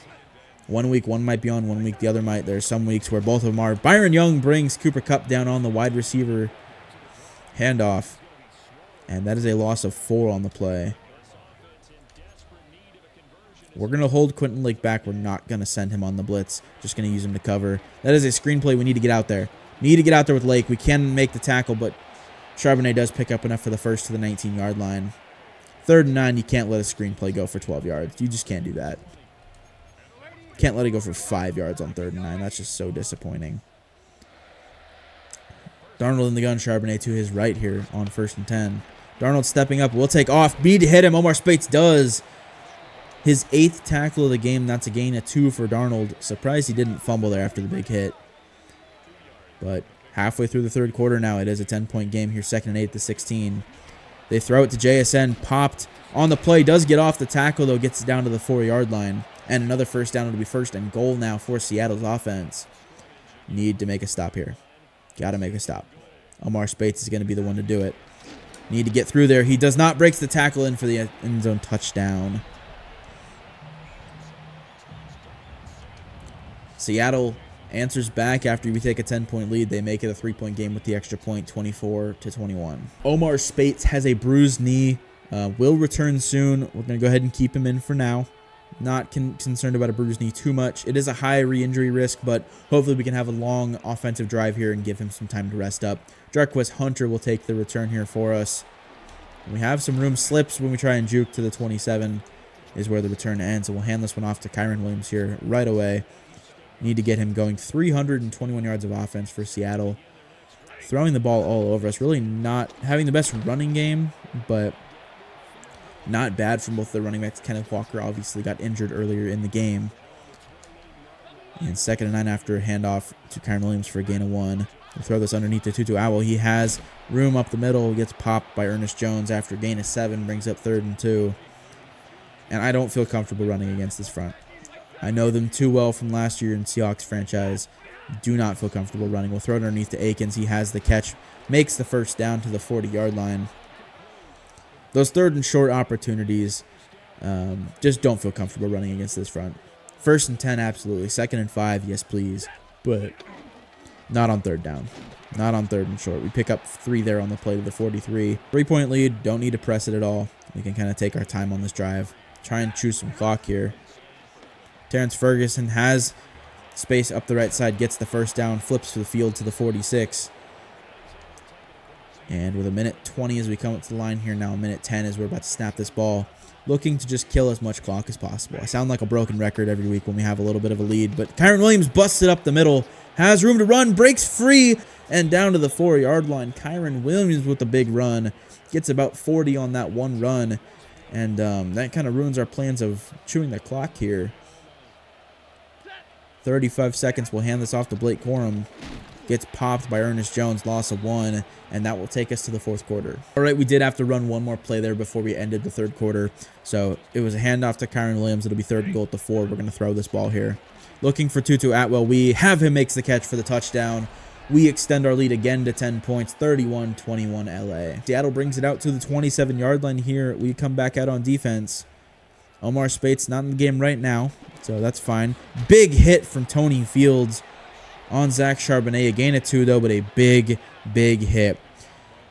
1 week, one might be on, 1 week the other might. There's some weeks where both of them are. Byron Young brings Cooper Kupp down on the wide receiver handoff. And that is a loss of 4 on the play. We're going to hold Quentin Lake back. We're not going to send him on the blitz. Just going to use him to cover. That is a screenplay. We need to get out there. Need to get out there with Lake. We can make the tackle, but Charbonnet does pick up enough for the first to the 19-yard line. 3rd and 9, you can't let a screenplay go for 12 yards. You just can't do that. Can't let it go for 5 yards on 3rd and 9. That's just so disappointing. Darnold in the gun. Charbonnet to his right here on 1st and 10. Darnold stepping up. Will take off. Need to hit him. Omar Speights does. His 8th tackle of the game. That's a gain of 2 for Darnold. Surprised he didn't fumble there after the big hit. But halfway through the third quarter now, it is a 10-point game here. 2nd and 8 to 16. They throw it to JSN. Popped on the play. Does get off the tackle, though. Gets down to the 4-yard line. And another first down. It'll be 1st and goal now for Seattle's offense. Need to make a stop here. Got to make a stop. Omar Spates is going to be the one to do it. Need to get through there. He does not, breaks the tackle in for the end zone touchdown. Seattle answers back after we take a 10-point lead. They make it a 3-point game with the extra point, 24-21. Omar Spates has a bruised knee. Will return soon. We're going to go ahead and keep him in for now. Not concerned about a bruised knee too much. It is a high re-injury risk, but hopefully we can have a long offensive drive here and give him some time to rest up. Jarquez Hunter will take the return here for us. We have some room. Slips when we try and juke to the 27 is where the return ends. So we'll hand this one off to Kyron Williams here right away. Need to get him going. 321 yards of offense for Seattle. Throwing the ball all over us. Really not having the best running game, but not bad from both the running backs. Kenneth Walker obviously got injured earlier in the game. And 2nd and 9 after a handoff to Kyron Williams for a gain of 1. We'll throw this underneath to Tutu Atwell. He has room up the middle. Gets popped by Ernest Jones after a gain of 7. Brings up 3rd and 2. And I don't feel comfortable running against this front. I know them too well from last year in Seahawks franchise. Do not feel comfortable running. We'll throw it underneath to Akins. He has the catch. Makes the first down to the 40-yard line. Those 3rd and short opportunities, just don't feel comfortable running against this front. 1st and 10, absolutely. 2nd and 5, yes, please. But not on 3rd down. Not on 3rd and short. We pick up 3 there on the play to the 43. 3-point lead. Don't need to press it at all. We can kind of take our time on this drive. Try and chew some clock here. Terrence Ferguson has space up the right side. Gets the first down. Flips for the field to the 46. And with a minute 20 as we come up to the line here now, a minute 10 as we're about to snap this ball. Looking to just kill as much clock as possible. I sound like a broken record every week when we have a little bit of a lead, but Kyron Williams busts it up the middle, has room to run, breaks free, and down to the 4-yard line. Kyron Williams with the big run. Gets about 40 on that one run, and that kind of ruins our plans of chewing the clock here. 35 seconds. We'll hand this off to Blake Corum. Gets popped by Ernest Jones, loss of 1, and that will take us to the 4th quarter. All right, we did have to run one more play there before we ended the 3rd quarter. So it was a handoff to Kyron Williams. It'll be 3rd and goal at the 4. We're going to throw this ball here. Looking for Tutu Atwell. We have him makes the catch for the touchdown. We extend our lead again to 10 points, 31-21 LA. Seattle brings it out to the 27-yard line here. We come back out on defense. Omar Spates not in the game right now, so that's fine. Big hit from Tony Fields on Zach Charbonnet. A gain of 2, though, but a big, big hit.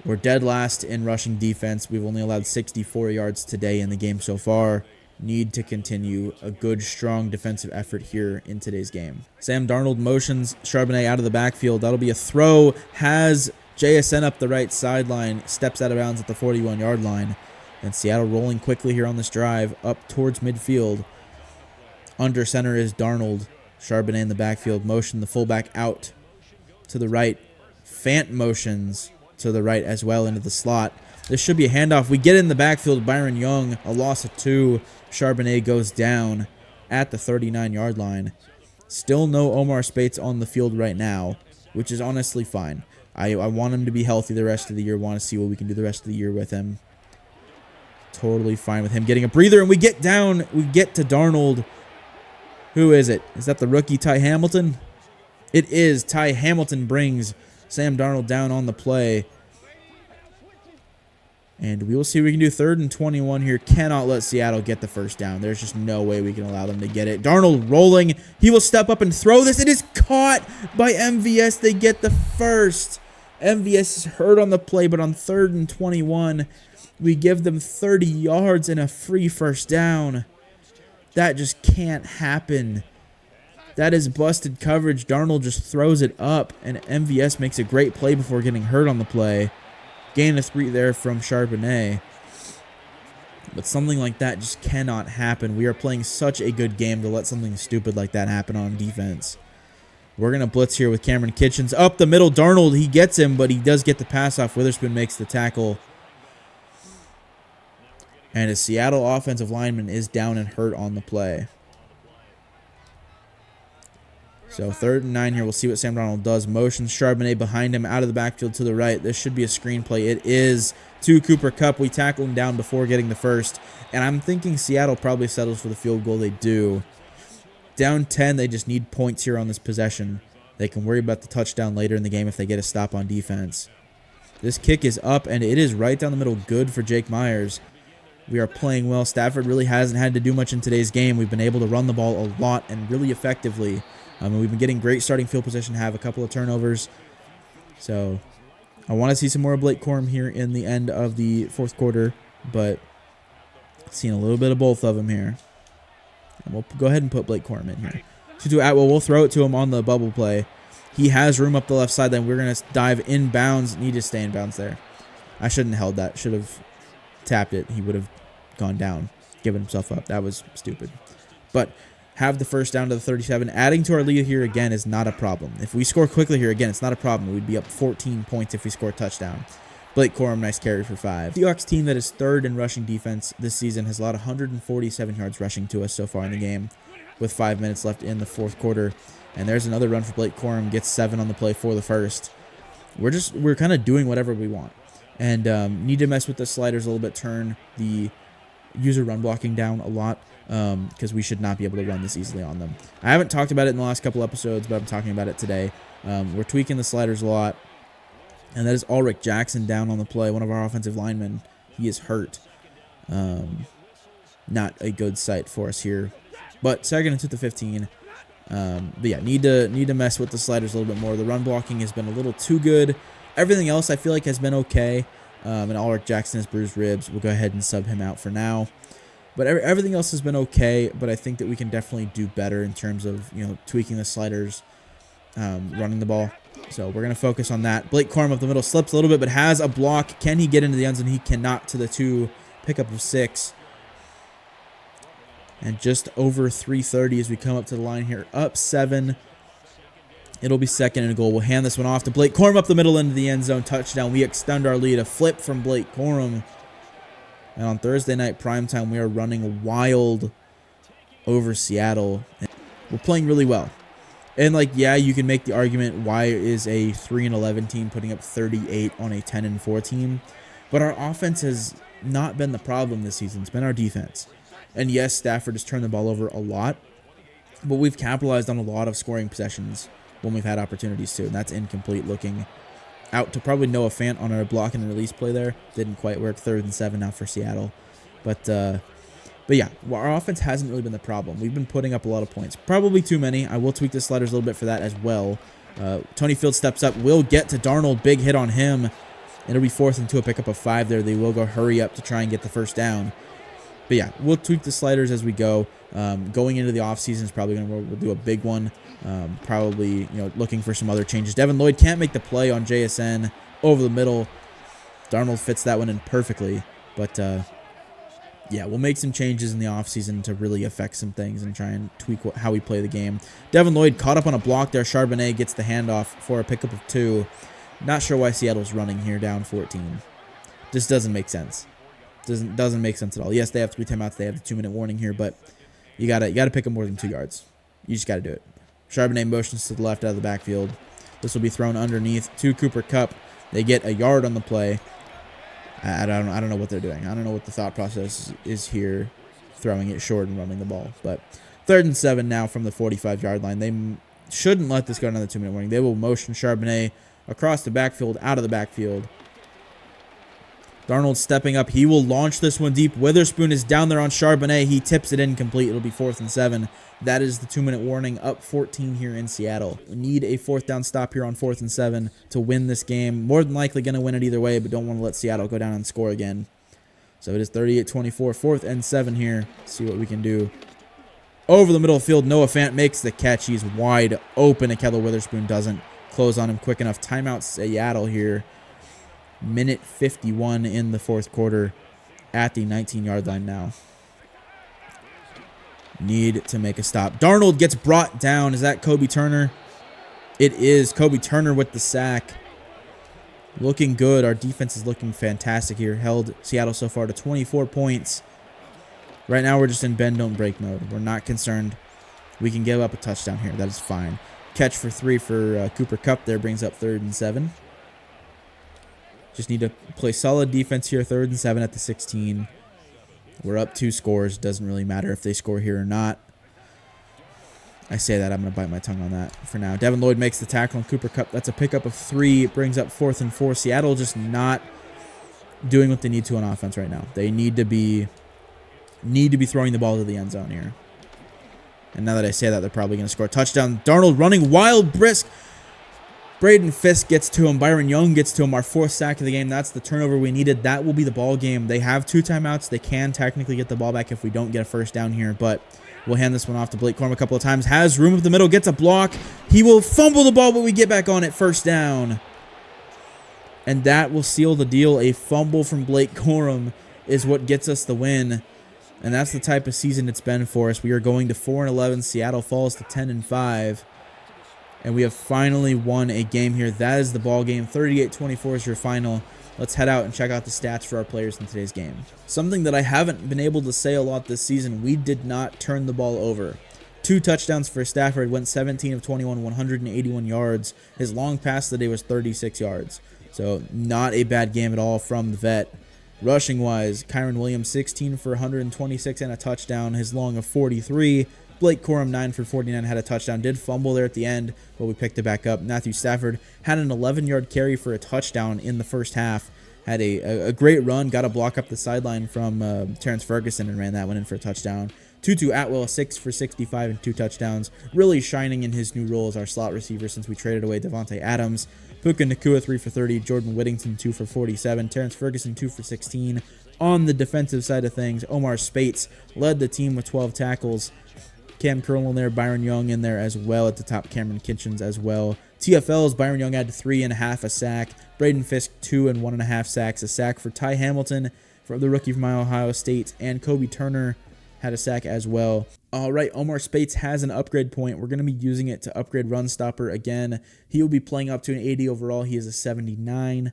We're dead last in rushing defense. We've only allowed 64 yards today in the game so far. Need to continue a good, strong defensive effort here in today's game. Sam Darnold motions Charbonnet out of the backfield. That'll be a throw. Has JSN up the right sideline. Steps out of bounds at the 41-yard line. And Seattle rolling quickly here on this drive up towards midfield. Under center is Darnold. Charbonnet in the backfield. Motion the fullback out to the right. Fant motions to the right as well into the slot. This should be a handoff. We get in the backfield. Byron Young, a loss of 2. Charbonnet goes down at the 39-yard line. Still no Omar Spates on the field right now, which is honestly fine. I want him to be healthy the rest of the year. Want to see what we can do the rest of the year with him. Totally fine with him getting a breather. And we get down. We get to Darnold. Who is it? Is that the rookie Ty Hamilton? It is. Ty Hamilton brings Sam Darnold down on the play. And we will see what we can do. 3rd and 21 here. Cannot let Seattle get the first down. There's just no way we can allow them to get it. Darnold rolling. He will step up and throw this. It is caught by MVS. They get the first. MVS is hurt on the play, but on 3rd and 21, we give them 30 yards and a free first down. That just can't happen. That is busted coverage. Darnold just throws it up, and MVS makes a great play before getting hurt on the play. Gain of 3 there from Charbonnet. But something like that just cannot happen. We are playing such a good game to let something stupid like that happen on defense. We're going to blitz here with Cameron Kitchens. Up the middle, Darnold, he gets him, but he does get the pass off. Witherspoon makes the tackle. And a Seattle offensive lineman is down and hurt on the play. So 3rd and 9 here. We'll see what Sam Darnold does. Motions Charbonnet behind him out of the backfield to the right. This should be a screenplay. It is to Cooper Kupp. We tackle him down before getting the first. And I'm thinking Seattle probably settles for the field goal. They do. Down 10, they just need points here on this possession. They can worry about the touchdown later in the game if they get a stop on defense. This kick is up, and it is right down the middle. Good for Jake Myers. We are playing well. Stafford really hasn't had to do much in today's game. We've been able to run the ball a lot and really effectively. And we've been getting great starting field position, have a couple of turnovers. So I want to see some more Blake Corum here in the end of the fourth quarter, but seeing a little bit of both of them here. And we'll go ahead and put Blake Corum in here. To Atwell, we'll throw it to him on the bubble play. He has room up the left side. Then we're going to dive inbounds. Need to stay in bounds there. I shouldn't have held that. Should have tapped it. He would have gone down, given himself up. That was stupid. But have the first down to the 37. Adding to our lead here again is not a problem. If we score quickly here again, it's not a problem. We'd be up 14 points if we score a touchdown. Blake Corum, nice carry for 5. The Seahawks team that is third in rushing defense this season has allowed 147 yards rushing to us so far in the game with 5 minutes left in the fourth quarter. And there's another run for Blake Corum. Gets 7 on the play for the first. We're kind of doing whatever we want. And need to mess with the sliders a little bit. Turn the user run blocking down a lot because we should not be able to run this easily on them. I haven't talked about it in the last couple episodes, but I'm talking about it today. We're tweaking the sliders a lot. And that is Ulrich Jackson down on the play. One of our offensive linemen. He is hurt. Not a good sight for us here. But second and 2 to 15. But yeah, need to mess with the sliders a little bit more. The run blocking has been a little too good. Everything else I feel like has been okay. And Ulrich Jackson has bruised ribs. We'll go ahead and sub him out for now. But everything else has been okay. But I think that we can definitely do better in terms of tweaking the sliders, running the ball. So we're gonna focus on that. Blake Corum up the middle slips a little bit, but has a block. Can he get into the end zone? He cannot. To the 2 pickup of 6. And just over 3:30 as we come up to the line here. Up 7. It'll be second and a goal. We'll hand this one off to Blake Corum up the middle into the end zone. Touchdown. We extend our lead. A flip from Blake Corum. And on Thursday night primetime, we are running wild over Seattle. And we're playing really well. And yeah, you can make the argument, why is a 3-11 team putting up 38 on a 10-4 team? But our offense has not been the problem this season. It's been our defense. And yes, Stafford has turned the ball over a lot, but we've capitalized on a lot of scoring possessions when we've had opportunities to, and that's incomplete. Looking out to probably Noah Fant on our block and release play there. Didn't quite work. 3rd and 7 now for Seattle. But yeah, our offense hasn't really been the problem. We've been putting up a lot of points. Probably too many. I will tweak the sliders a little bit for that as well. Tony Field steps up. Will get to Darnold. Big hit on him. It'll be 4th and 2, a pickup of 5 there. They will go hurry up to try and get the first down. But yeah, we'll tweak the sliders as we go. Going into the offseason is probably we'll do a big one. Probably, looking for some other changes. Devin Lloyd can't make the play on JSN over the middle. Darnold fits that one in perfectly. But yeah, we'll make some changes in the offseason to really affect some things and try and tweak how we play the game. Devin Lloyd caught up on a block there. Charbonnet gets the handoff for a pickup of 2. Not sure why Seattle's running here down 14. Just doesn't make sense. Doesn't make sense at all. Yes, they have 3 timeouts. They have the 2-minute warning here, but you gotta pick up more than 2 yards. You just gotta do it. Charbonnet motions to the left out of the backfield. This will be thrown underneath to Cooper Kupp. They get a yard on the play. I don't know what they're doing. I don't know what the thought process is here, throwing it short and running the ball. But 3rd and 7 now from the 45-yard line. They shouldn't let this go another 2-minute warning. They will motion Charbonnet across the backfield, out of the backfield. Darnold stepping up. He will launch this one deep. Witherspoon is down there on Charbonnet. He tips it incomplete. It'll be 4th and 7. That is the 2-minute warning. Up 14 here in Seattle. We need a 4th down stop here on 4th and 7 to win this game. More than likely going to win it either way, but don't want to let Seattle go down and score again. So it is 38-24. 4th and 7 here. See what we can do. Over the middle of the field, Noah Fant makes the catch. He's wide open, and Keller Witherspoon doesn't close on him quick enough. Timeout Seattle here. Minute 51 in the fourth quarter at the 19-yard line now. Need to make a stop. Darnold gets brought down. Is that Kobe Turner? It is Kobe Turner with the sack. Looking good. Our defense is looking fantastic here. Held Seattle so far to 24 points. Right now we're just in bend, don't break mode. We're not concerned. We can give up a touchdown here. That is fine. Catch for 3 for Cooper Kupp there brings up 3rd and 7. Just need to play solid defense here. 3rd and 7 at the 16. We're up 2 scores. Doesn't really matter if they score here or not. I say that, I'm going to bite my tongue on that for now. Devin Lloyd makes the tackle on Cooper Kupp. That's a pickup of 3. It brings up 4th and 4. Seattle just not doing what they need to on offense right now. They need to be throwing the ball to the end zone here. And now that I say that, they're probably going to score a touchdown. Darnold running wild, brisk. Braden Fisk gets to him. Byron Young gets to him. Our 4th sack of the game. That's the turnover we needed. That will be the ball game. They have 2 timeouts. They can technically get the ball back if we don't get a first down here, but we'll hand this one off to Blake Corum a couple of times. Has room of the middle. Gets a block. He will fumble the ball, but we get back on it. First down. And that will seal the deal. A fumble from Blake Corum is what gets us the win. And that's the type of season it's been for us. We are going to 4-11. Seattle falls to 10-5. And we have finally won a game here. That is the ball game. 38-24 is your final. Let's head out and check out the stats for our players in today's game. Something that I haven't been able to say a lot this season, we did not turn the ball over. 2 touchdowns for Stafford, went 17 of 21, 181 yards. His long pass today was 36 yards. So not a bad game at all from the vet. Rushing-wise, Kyron Williams, 16 for 126 and a touchdown. His long of 43. Blake Corum, 9 for 49, had a touchdown. Did fumble there at the end, but we picked it back up. Matthew Stafford had an 11-yard carry for a touchdown in the first half. Had a great run, got a block up the sideline from Terrence Ferguson and ran that one in for a touchdown. Tutu Atwell, 6 for 65 and 2 touchdowns. Really shining in his new role as our slot receiver since we traded away Devontae Adams. Puka Nacua, 3 for 30. Jordan Whittington, 2 for 47. Terrence Ferguson, 2 for 16. On the defensive side of things, Omar Spates led the team with 12 tackles. Cam Curl in there, Byron Young in there as well at the top, Cameron Kitchens as well. TFLs, Byron Young had 3.5 a sack, Braden Fisk 2 and 1.5 sacks, a sack for Ty Hamilton, for the rookie from Ohio State, and Kobe Turner had a sack as well. All right, Omar Spates has an upgrade point. We're going to be using it to upgrade run stopper again. He will be playing up to an 80 overall. He is a 79.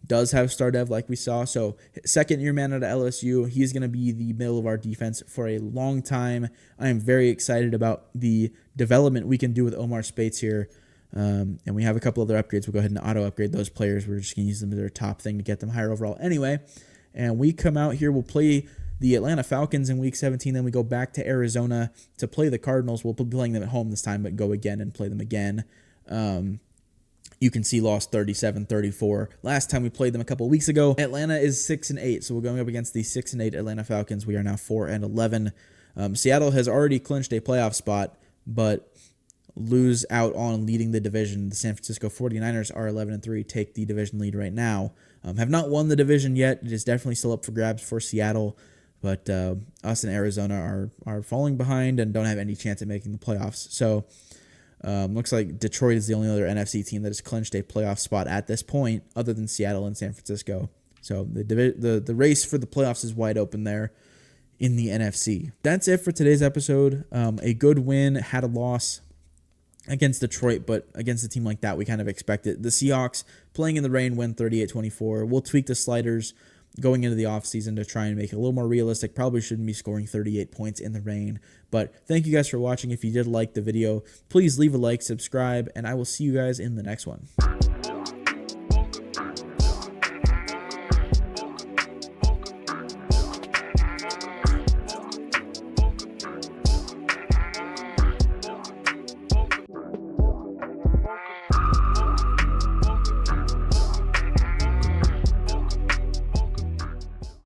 Does have star dev like we saw. So second-year man out of LSU. He's going to be the middle of our defense for a long time. I am very excited about the development we can do with Omar Spates here. And we have a couple other upgrades. We'll go ahead and auto-upgrade those players. We're just going to use them as their top thing to get them higher overall anyway. And we come out here. We'll play the Atlanta Falcons in Week 17. Then we go back to Arizona to play the Cardinals. We'll be playing them at home this time, but go again and play them again. You can see lost 37-34. Last time we played them a couple weeks ago. Atlanta is 6-8, so we're going up against the 6-8 Atlanta Falcons. We are now 4-11. Seattle has already clinched a playoff spot, but lose out on leading the division. The San Francisco 49ers are 11-3, take the division lead right now. Have not won the division yet. It is definitely still up for grabs for Seattle, but us and Arizona are falling behind and don't have any chance at making the playoffs. So looks like Detroit is the only other NFC team that has clinched a playoff spot at this point, other than Seattle and San Francisco. So the race for the playoffs is wide open there in the NFC. That's it for today's episode. A good win, had a loss against Detroit, but against a team like that, we kind of expect it. The Seahawks playing in the rain win 38-24. We'll tweak the sliders going into the offseason to try and make it a little more realistic. Probably shouldn't be scoring 38 points in the rain. But thank you guys for watching. If you did like the video, please leave a like, subscribe, and I will see you guys in the next one.